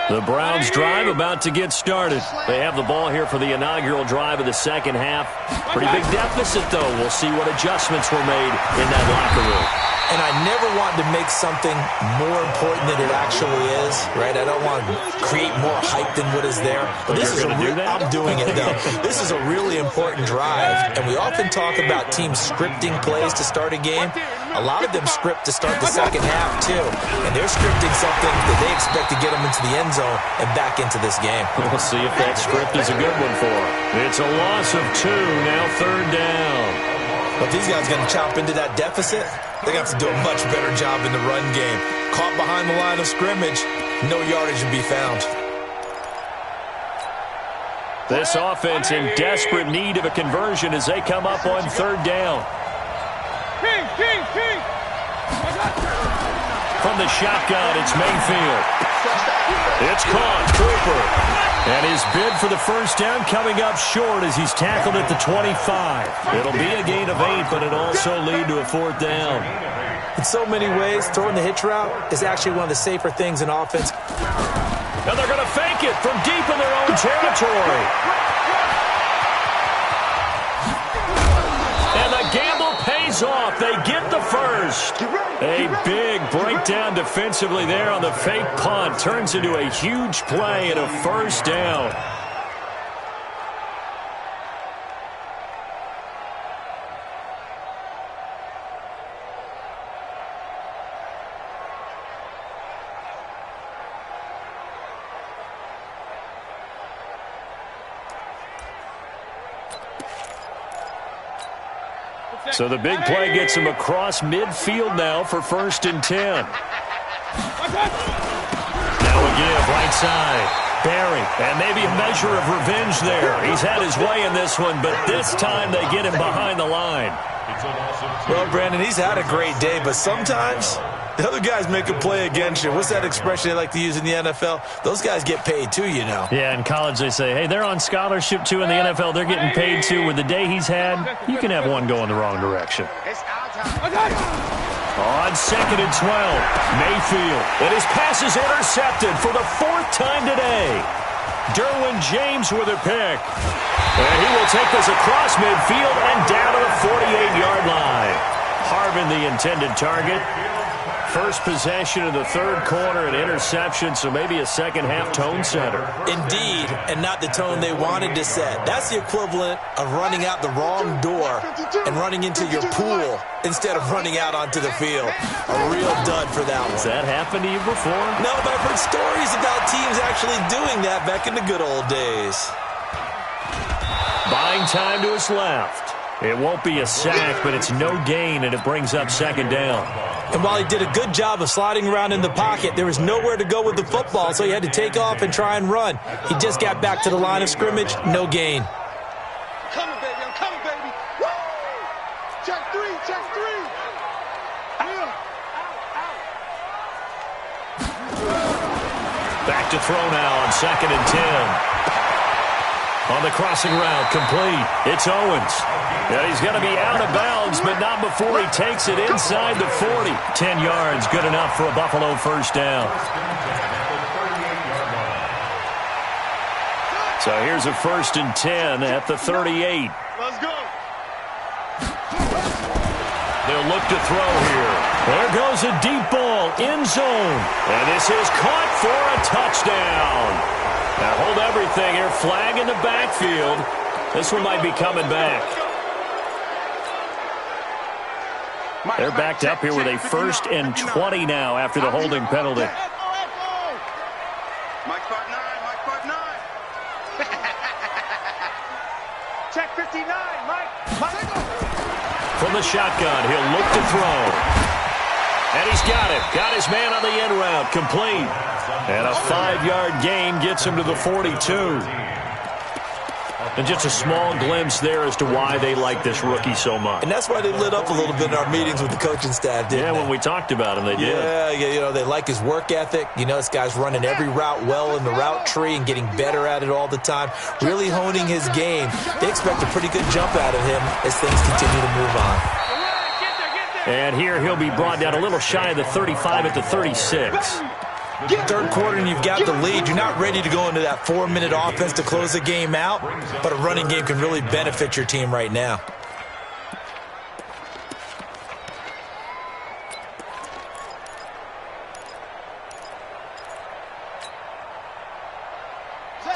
The Browns drive about to get started. They have the ball here for the inaugural drive of the second half. Pretty big deficit, though. We'll see what adjustments were made in that locker room. And I never want to make something more important than it actually is, right? I don't want to create more hype than what is there. But this is I'm doing it, though. This is a really important drive, and we often talk about teams scripting plays to start a game. A lot of them script to start the second half, too. And they're scripting something that they expect to get them into the end zone and back into this game. We'll see if that script is a good one for them. It's a loss of 2, now third down. But these guys are going to chop into that deficit. They're going to have to do a much better job in the run game. Caught behind the line of scrimmage, no yardage to be found. This offense in desperate need of a conversion as they come up on third down. From the shotgun, it's Mayfield. It's caught, Cooper. And his bid for the first down coming up short as he's tackled at the 25. It'll be a gain of 8, but it'll also lead to a fourth down. In so many ways, throwing the hitch route is actually one of the safer things in offense. And they're going to fake it from deep in their own territory. goes off. They get the first. A big breakdown defensively there on the fake punt. Turns into a huge play and a first down. So the big play gets him across midfield now for 1st and 10. Now a give, right side. Barry, and maybe a measure of revenge there. He's had his way in this one, but this time they get him behind the line. Well, Brandon, he's had a great day, but sometimes the other guys make a play against you. What's that expression they like to use in the NFL? Those guys get paid too, you know. Yeah, in college they say, hey, they're on scholarship too. In the NFL, they're getting paid too. With the day he's had, you can have one go in the wrong direction. On 2nd and 12, Mayfield. And his pass is intercepted for the 4th time today. Derwin James with a pick. And he will take this across midfield and down to the 48-yard line. Harvin the intended target. First possession of the 3rd quarter, an interception, so maybe a second-half tone setter. Indeed, and not the tone they wanted to set. That's the equivalent of running out the wrong door and running into your pool instead of running out onto the field. A real dud for that one. Has that happened to you before? No, but I've heard stories about teams actually doing that back in the good old days. Buying time to his left. It won't be a sack, but it's no gain, and it brings up 2nd down. And while he did a good job of sliding around in the pocket, there was nowhere to go with the football, so he had to take off and try and run. He just got back to the line of scrimmage, no gain. I'm coming, baby. Woo! Check 3. Back to throw now on 2nd and 10. On the crossing route, complete. It's Owens. And he's going to be out of bounds, but not before he takes it inside the 40. 10 yards, good enough for a Buffalo first down. So here's a 1st and 10 at the 38. Let's go. They'll look to throw here. There goes a deep ball, end zone. And this is caught for a touchdown. Now hold everything here. Flag in the backfield. This one might be coming back. They're backed up here with a 1st and 20 now after the holding penalty. Mike part 9. Check 59, Mike. From the shotgun, he'll look to throw. And he's got it. Got his man on the end route. Complete. And a 5-yard gain gets him to the 42. And just a small glimpse there as to why they like this rookie so much. And that's why they lit up a little bit in our meetings with the coaching staff, didn't they? When we talked about him, they did. Yeah, you know, they like his work ethic. You know, this guy's running every route well in the route tree and getting better at it all the time, really honing his game. They expect a pretty good jump out of him as things continue to move on. And here he'll be brought down a little shy of the 35 at the 36. 3rd quarter and you've got the lead. You're not ready to go into that 4-minute offense to close the game out, but a running game can really benefit your team right now.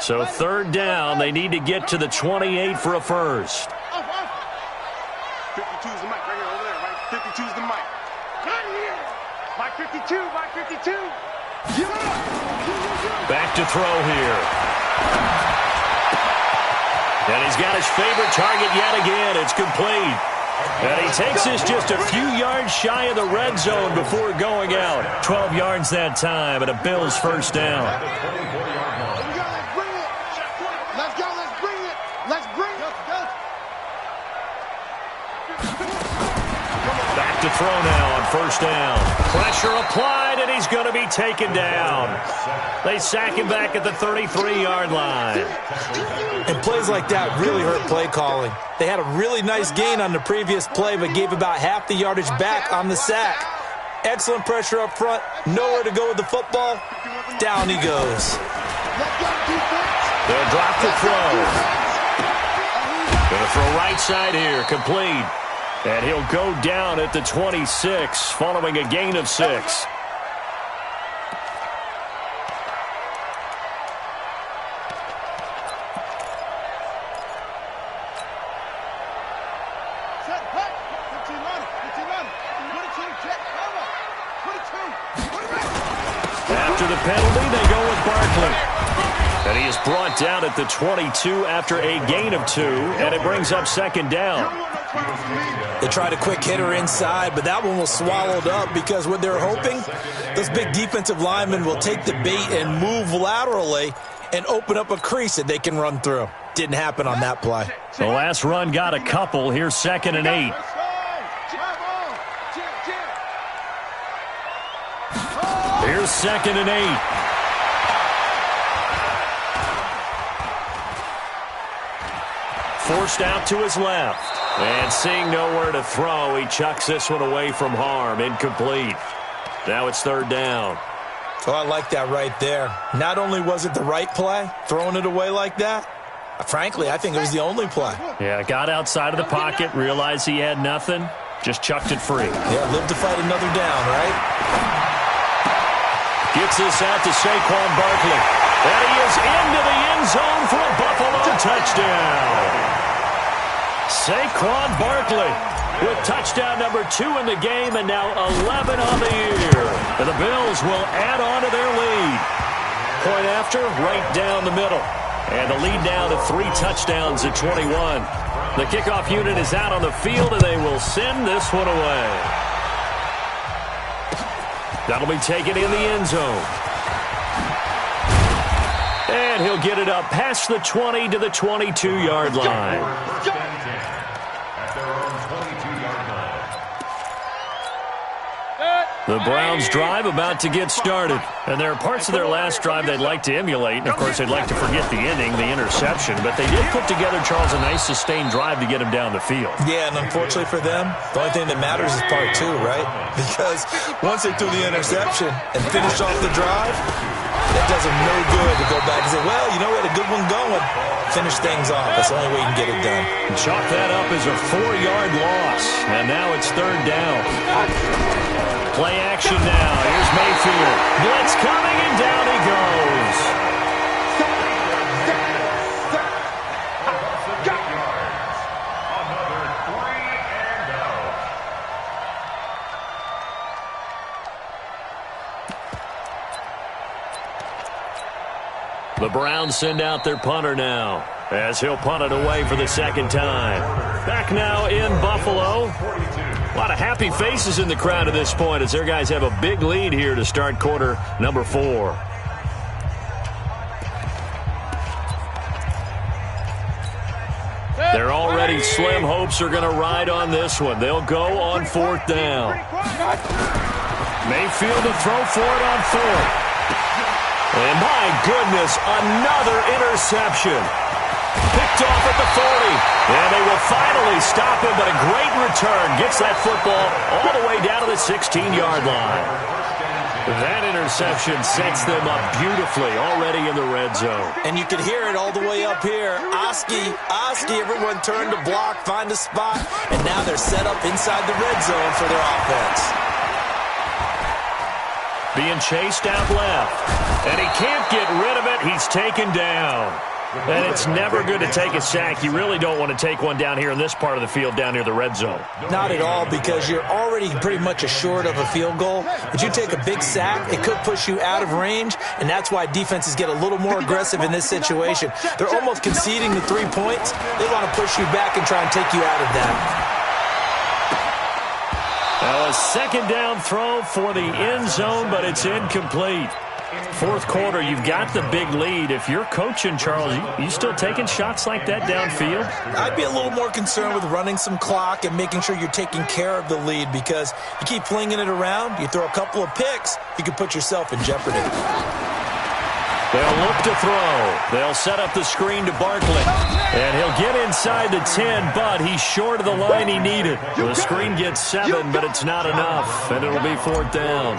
So 3rd down, they need to get to the 28 for a first. 52's the mic right here, over there, right? 52's the mic. Right here. Mike 52. Back to throw here. And he's got his favorite target yet again. It's complete. And he takes this just a few yards shy of the red zone before going out. 12 yards that time, and a Bills first down. Back to throw now on 1st down. Pressure applied, and he's going to be taken down. They sack him back at the 33-yard line. And plays like that really hurt play calling. They had a really nice gain on the previous play, but gave about half the yardage back on the sack. Excellent pressure up front. Nowhere to go with the football. Down he goes. They'll drop the throw. Going to throw right side here. Complete. And he'll go down at the 26 following a gain of 6. After the penalty, they go with Barkley. And he is brought down at the 22 after a gain of 2, and it brings up second down. They tried a quick hitter inside, but that one was swallowed up because what they're hoping, those big defensive linemen will take the bait and move laterally and open up a crease that they can run through. Didn't happen on that play. The last run got a couple. Here's 2nd and 8. Here's 2nd and 8. Forced out to his left. And seeing nowhere to throw, he chucks this one away from harm. Incomplete. Now it's 3rd down. Oh, I like that right there. Not only was it the right play, throwing it away like that, frankly, I think it was the only play. Yeah, got outside of the pocket, realized he had nothing, just chucked it free. Yeah, live to fight another down, right? Gets this out to Saquon Barkley. And he is into the end zone for a Buffalo touchdown. Saquon Barkley with touchdown number 2 in the game and now 11 on the year. And the Bills will add on to their lead. Point after, right down the middle. And the lead now to 3 touchdowns at 21. The kickoff unit is out on the field, and they will send this one away. That'll be taken in the end zone. And he'll get it up past the 20 to the 22-yard line. The Browns drive about to get started. And there are parts of their last drive they'd like to emulate. And, of course, they'd like to forget the ending, the interception. But they did put together, Charles, a nice sustained drive to get him down the field. Yeah, and unfortunately for them, the only thing that matters is part 2, right? Because once they threw the interception and finished off the drive, that does them no good to go back and say, well, you know, we had a good one going. Finish things off. That's the only way you can get it done. Chalk that up as a 4-yard loss. And now it's 3rd down. Play action now. Here's Mayfield. Blitz coming, and down he goes. The Browns send out their punter now, as he'll punt it away for the 2nd time. Back now in Buffalo. A lot of happy faces in the crowd at this point as their guys have a big lead here to start quarter number 4. They're already slim hopes are going to ride on this one. They'll go on 4th down. Mayfield to throw for it on 4th. And my goodness, another interception. Picked off at the 40. And they will finally stop him, but a great return. Gets that football all the way down to the 16-yard line. That interception sets them up beautifully already in the red zone. And you could hear it all the way up here. Oski, everyone turned to block, find a spot, and now they're set up inside the red zone for their offense. Being chased out left. And he can't get rid of it. He's taken down. And it's never good to take a sack. You really don't want to take one down here in this part of the field, down near the red zone. Not at all, because you're already pretty much assured of a field goal. But you take a big sack, it could push you out of range, and that's why defenses get a little more aggressive in this situation. They're almost conceding the 3 points. They want to push you back and try and take you out of that. Now a 2nd down throw for the end zone, but it's incomplete. 4th quarter, you've got the big lead. If you're coaching, Charles, you still taking shots like that downfield? I'd be a little more concerned with running some clock and making sure you're taking care of the lead, because you keep flinging it around, you throw a couple of picks, you can put yourself in jeopardy. They'll look to throw. They'll set up the screen to Barkley. And he'll get inside the 10, but he's short of the line he needed. The screen gets 7, but it's not enough, and it'll be 4th down.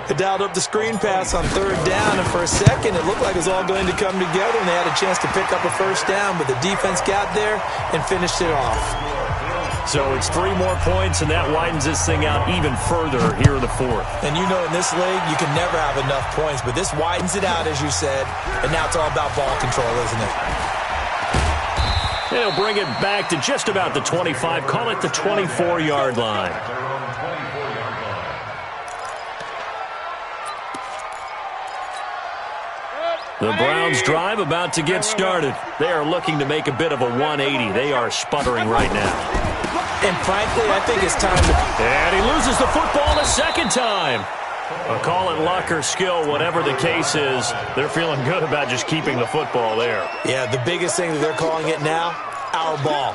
They dialed up the screen pass on 3rd down, and for a second it looked like it was all going to come together, and they had a chance to pick up a 1st down, but the defense got there and finished it off. So it's 3 more points, and that widens this thing out even further here in the fourth. And you know in this league, you can never have enough points, but this widens it out, as you said, and now it's all about ball control, isn't it? They'll bring it back to just about the 25, call it the 24-yard line. The Browns drive about to get started. They are looking to make a bit of a 180. They are sputtering right now. And frankly, I think it's time to... And he loses the football a second time. Call it luck or skill, whatever the case is, they're feeling good about just keeping the football there. Yeah, the biggest thing that they're calling it now, our ball.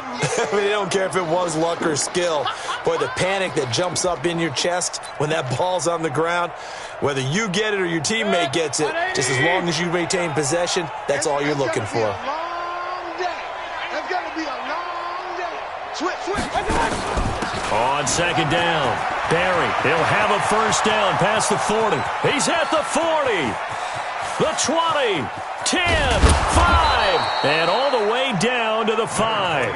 They don't care if it was luck or skill. Boy, the panic that jumps up in your chest when that ball's on the ground, whether you get it or your teammate gets it, just as long as you retain possession, that's all you're looking for. On second down, Barry, he'll have a first down past the 40. He's at the 40, the 20, 10, 5, and all the way down to the 5.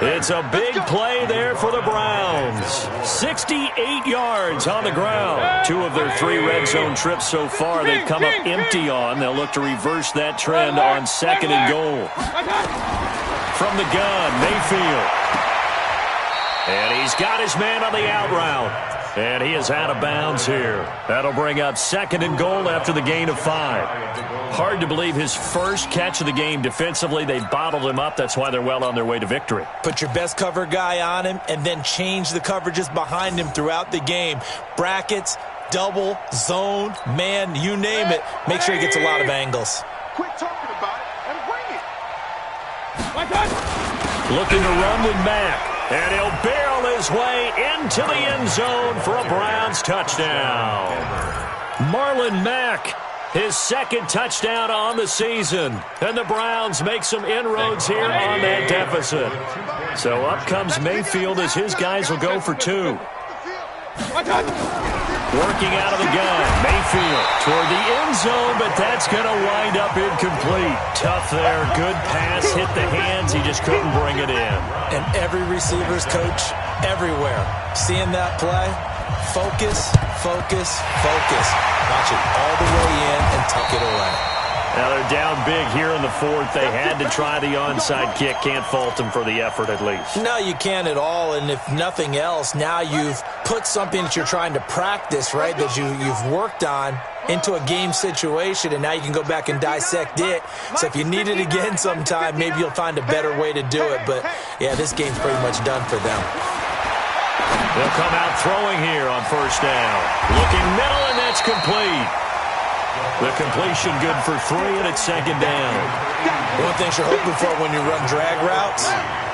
It's a big play there for the Browns. 68 yards on the ground. 2 of their 3 red zone trips so far they've come up empty on. They'll look to reverse that trend on second and goal. From the gun, Mayfield. And he's got his man on the out route. And he is out of bounds here. That'll bring up second and goal after the gain of 5. Hard to believe his first catch of the game defensively. They bottled him up. That's why they're well on their way to victory. Put your best cover guy on him and then change the coverages behind him throughout the game. Brackets, double, zone, man, you name it. Make sure he gets a lot of angles. Quit talking about it and bring it. Looking to run with Mack. And he'll barrel his way into the end zone for a Browns touchdown. Marlon Mack, his second touchdown on the season. And the Browns make some inroads here on that deficit. So up comes Mayfield as his guys will go for 2. Working out of the gun, Mayfield toward the end zone, but that's going to wind up incomplete. Tough there, good pass, hit the hands, he just couldn't bring it in. And every receiver's coach everywhere, seeing that play, focus, focus, focus. Watch it all the way in and tuck it away. Now they're down big here in the fourth. They had to try the onside kick. Can't fault them for the effort at least. No, you can't at all. And if nothing else, now you've put something that you're trying to practice, right, that you've worked on into a game situation, and now you can go back and dissect it. So if you need it again sometime, maybe you'll find a better way to do it. But, yeah, this game's pretty much done for them. They'll come out throwing here on first down. Looking middle, and that's complete. The completion good for 3, and it's second down. One thing you're hoping for when you run drag routes,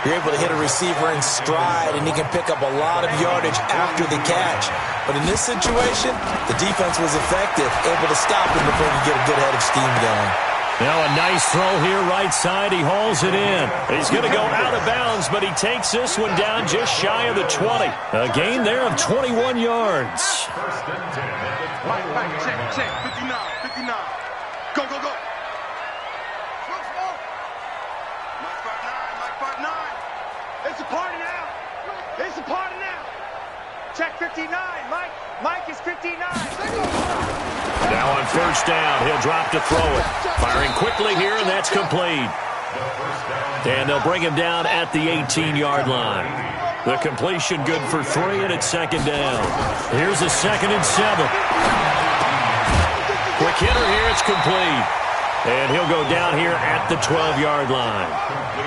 you're able to hit a receiver in stride, and he can pick up a lot of yardage after the catch. But in this situation, the defense was effective, able to stop him before he could get a good head of steam going. Now a nice throw here right side. He hauls it in. He's going to go out of bounds, but he takes this one down just shy of the 20. A gain there of 21 yards. Mike, check. 59. Go. Mike 5'9". It's a party now. Check 59. Mike is 59. Now on first down, he'll drop to throw it. Firing quickly here, and that's complete. And they'll bring him down at the 18-yard line. The completion good for 3, and it's second down. Here's a 2nd and 7. Quick hitter here, it's complete. And he'll go down here at the 12-yard line.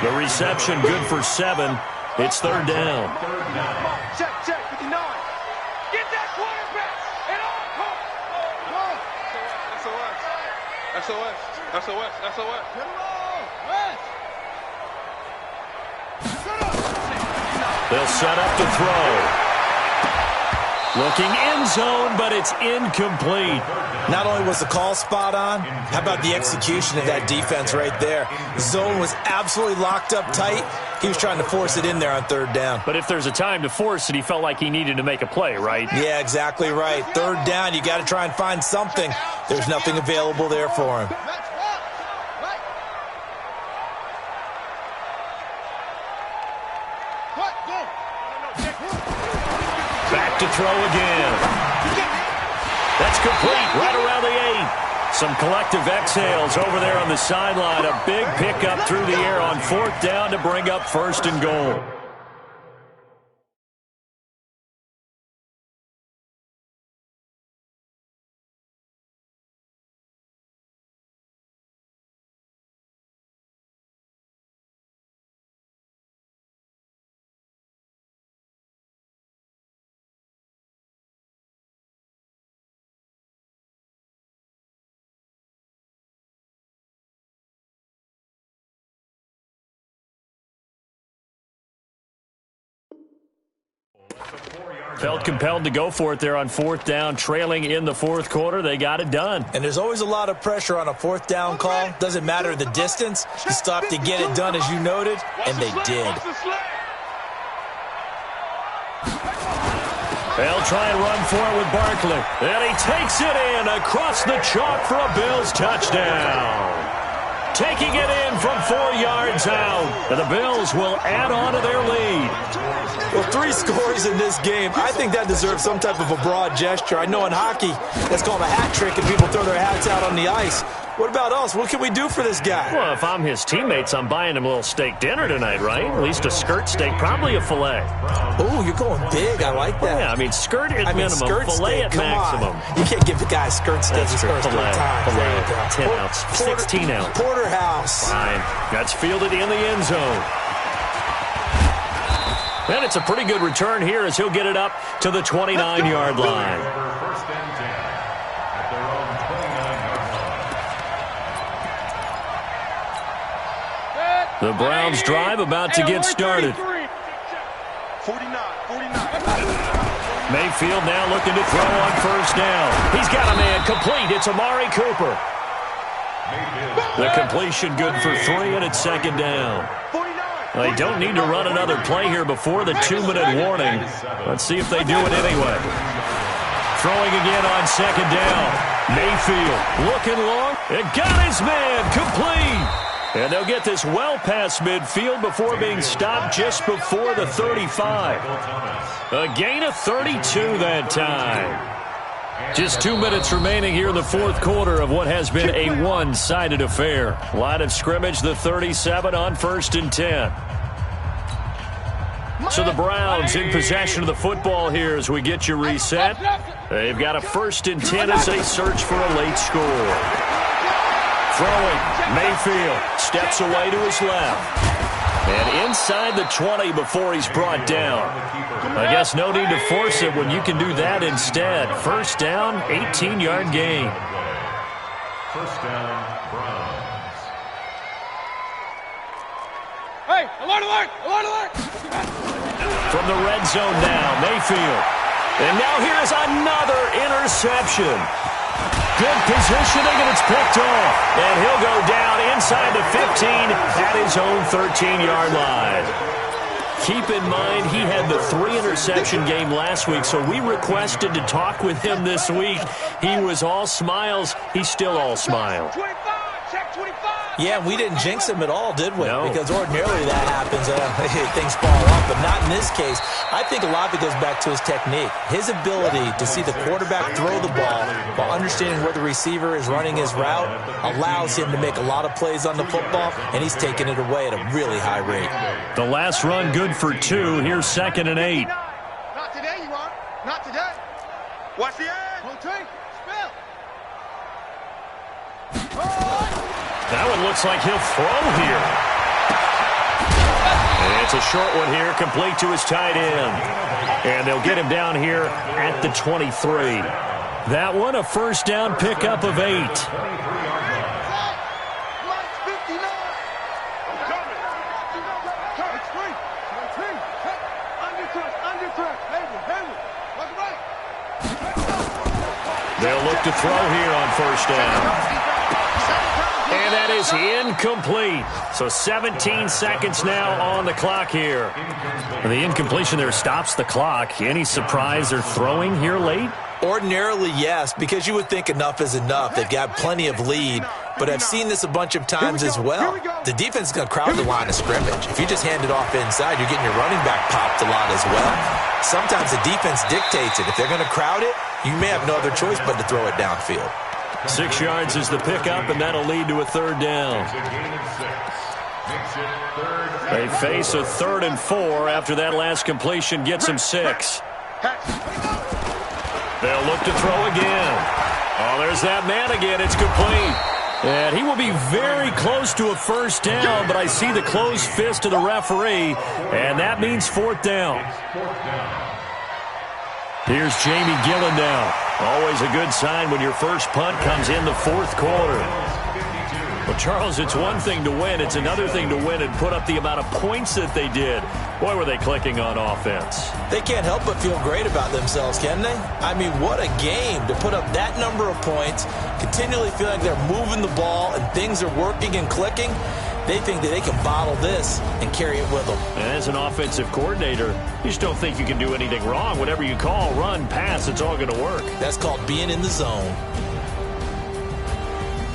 The reception good for 7. It's third down. Check, 59. Get that quarterback and SOS. Get him on. They'll set up to throw. Looking end zone, but it's incomplete. Not only was the call spot on, how about the execution of that defense right there? The zone was absolutely locked up tight. He was trying to force it in there on third down. But if there's a time to force it, he felt like he needed to make a play, right? Yeah, exactly right. Third down, you got to try and find something. There's nothing available there for him. to throw again. That's complete right around the 8. Some collective exhales over there on the sideline. A big pickup through the air on 4th down to bring up 1st and goal. Felt compelled to go for it there on 4th down, trailing in the 4th quarter. They got it done. And there's always a lot of pressure on a 4th down call. Doesn't matter the distance. You stop to get it done, as you noted, and they did. They'll try and run for it with Barkley. And he takes it in across the chalk for a Bills touchdown. Taking it in from 4 yards out. And the Bills will add on to their lead. Well, 3 scores in this game. I think that deserves some type of a broad gesture. I know in hockey, that's called a hat trick and people throw their hats out on the ice. What about us? What can we do for this guy? Well, if I'm his teammates, I'm buying him a little steak dinner tonight, right? At least a skirt steak, probably a filet. Oh, you're going big. I like that. Yeah, I mean, skirt at minimum, skirt filet steak, at maximum. You can't give the guy a skirt steak his first 3 times. Filet, 10 ounce, 16 ounce. Porterhouse. Fine. That's fielded in the end zone. And it's a pretty good return here as he'll get it up to the 29-yard line. First and 10 at their own 29-yard line. The Browns drive about to get started. 49. Mayfield now looking to throw on 1st down. He's got a man complete. It's Amari Cooper. The completion good for 3, and it's 2nd down. They don't need to run another play here before the 2-minute warning. Let's see if they do it anyway. Throwing again on 2nd down. Mayfield looking long. It got his man complete. And they'll get this well past midfield before being stopped just before the 35. A gain of 32 that time. Just 2 minutes remaining here in the 4th quarter of what has been a one-sided affair. Line of scrimmage, the 37 on 1st and 10. So the Browns in possession of the football here as we get you reset. They've got a 1st and 10 as they search for a late score. Throwing, Mayfield steps away to his left. And inside the 20 before he's brought down. I guess no need to force it when you can do that instead. 1st down, 18-yard gain. 1st down, Browns. Hey, alert! From the red zone now, Mayfield. And now here's another interception. Good positioning, and it's picked off. And he'll go down inside the 15 at his own 13-yard line. Keep in mind, he had the 3-interception game last week, so we requested to talk with him this week. He was all smiles. He's still all smile. Yeah, we didn't jinx him at all, did we? No. Because ordinarily that happens. Things fall off, but not in this case. I think a lot of it goes back to his technique. His ability to see the quarterback throw the ball while understanding where the receiver is running his route allows him to make a lot of plays on the football, and he's taking it away at a really high rate. The last run good for 2. Here's 2nd and 8. Not today, you are. Not today. Watch the end. Rotate. Spell. That one looks like he'll throw here. And it's a short one here, complete to his tight end. And they'll get him down here at the 23. That one, a 1st down pickup of 8. They'll look to throw here on 1st down. And that is incomplete. So 17 seconds now on the clock here. And the incompletion there stops the clock. Any surprise they're throwing here late? Ordinarily, yes, because you would think enough is enough. They've got plenty of lead, but I've seen this a bunch of times as well. The defense is going to crowd the line of scrimmage. If you just hand it off inside, you're getting your running back popped a lot as well. Sometimes the defense dictates it. If they're going to crowd it, you may have no other choice but to throw it downfield. 6 yards is the pickup, and that'll lead to a third down. They face a 3rd and 4 after that last completion gets them 6. They'll look to throw again. Oh, there's that man again. It's complete. And he will be very close to a first down, but I see the closed fist of the referee, and that means 4th down. Here's Jamie Gillen now. Always a good sign when your first punt comes in the 4th quarter. Well, Charles, it's one thing to win. It's another thing to win and put up the amount of points that they did. Boy, were they clicking on offense. They can't help but feel great about themselves, can they? I mean, what a game to put up that number of points, continually feel like they're moving the ball and things are working and clicking. They think that they can bottle this and carry it with them. And as an offensive coordinator, you just don't think you can do anything wrong. Whatever you call, run, pass, it's all going to work. That's called being in the zone.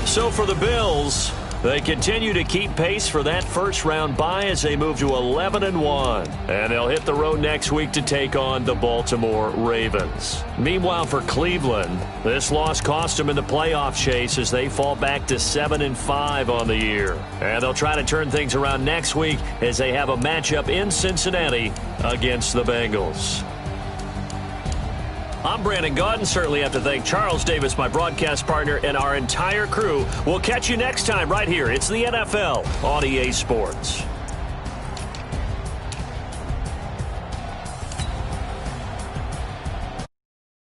So for the Bills, they continue to keep pace for that first-round bye as they move to 11-1. And they'll hit the road next week to take on the Baltimore Ravens. Meanwhile, for Cleveland, this loss cost them in the playoff chase as they fall back to 7-5 on the year. And they'll try to turn things around next week as they have a matchup in Cincinnati against the Bengals. I'm Brandon Gaudin. Certainly have to thank Charles Davis, my broadcast partner, and our entire crew. We'll catch you next time right here. It's the NFL on EA Sports.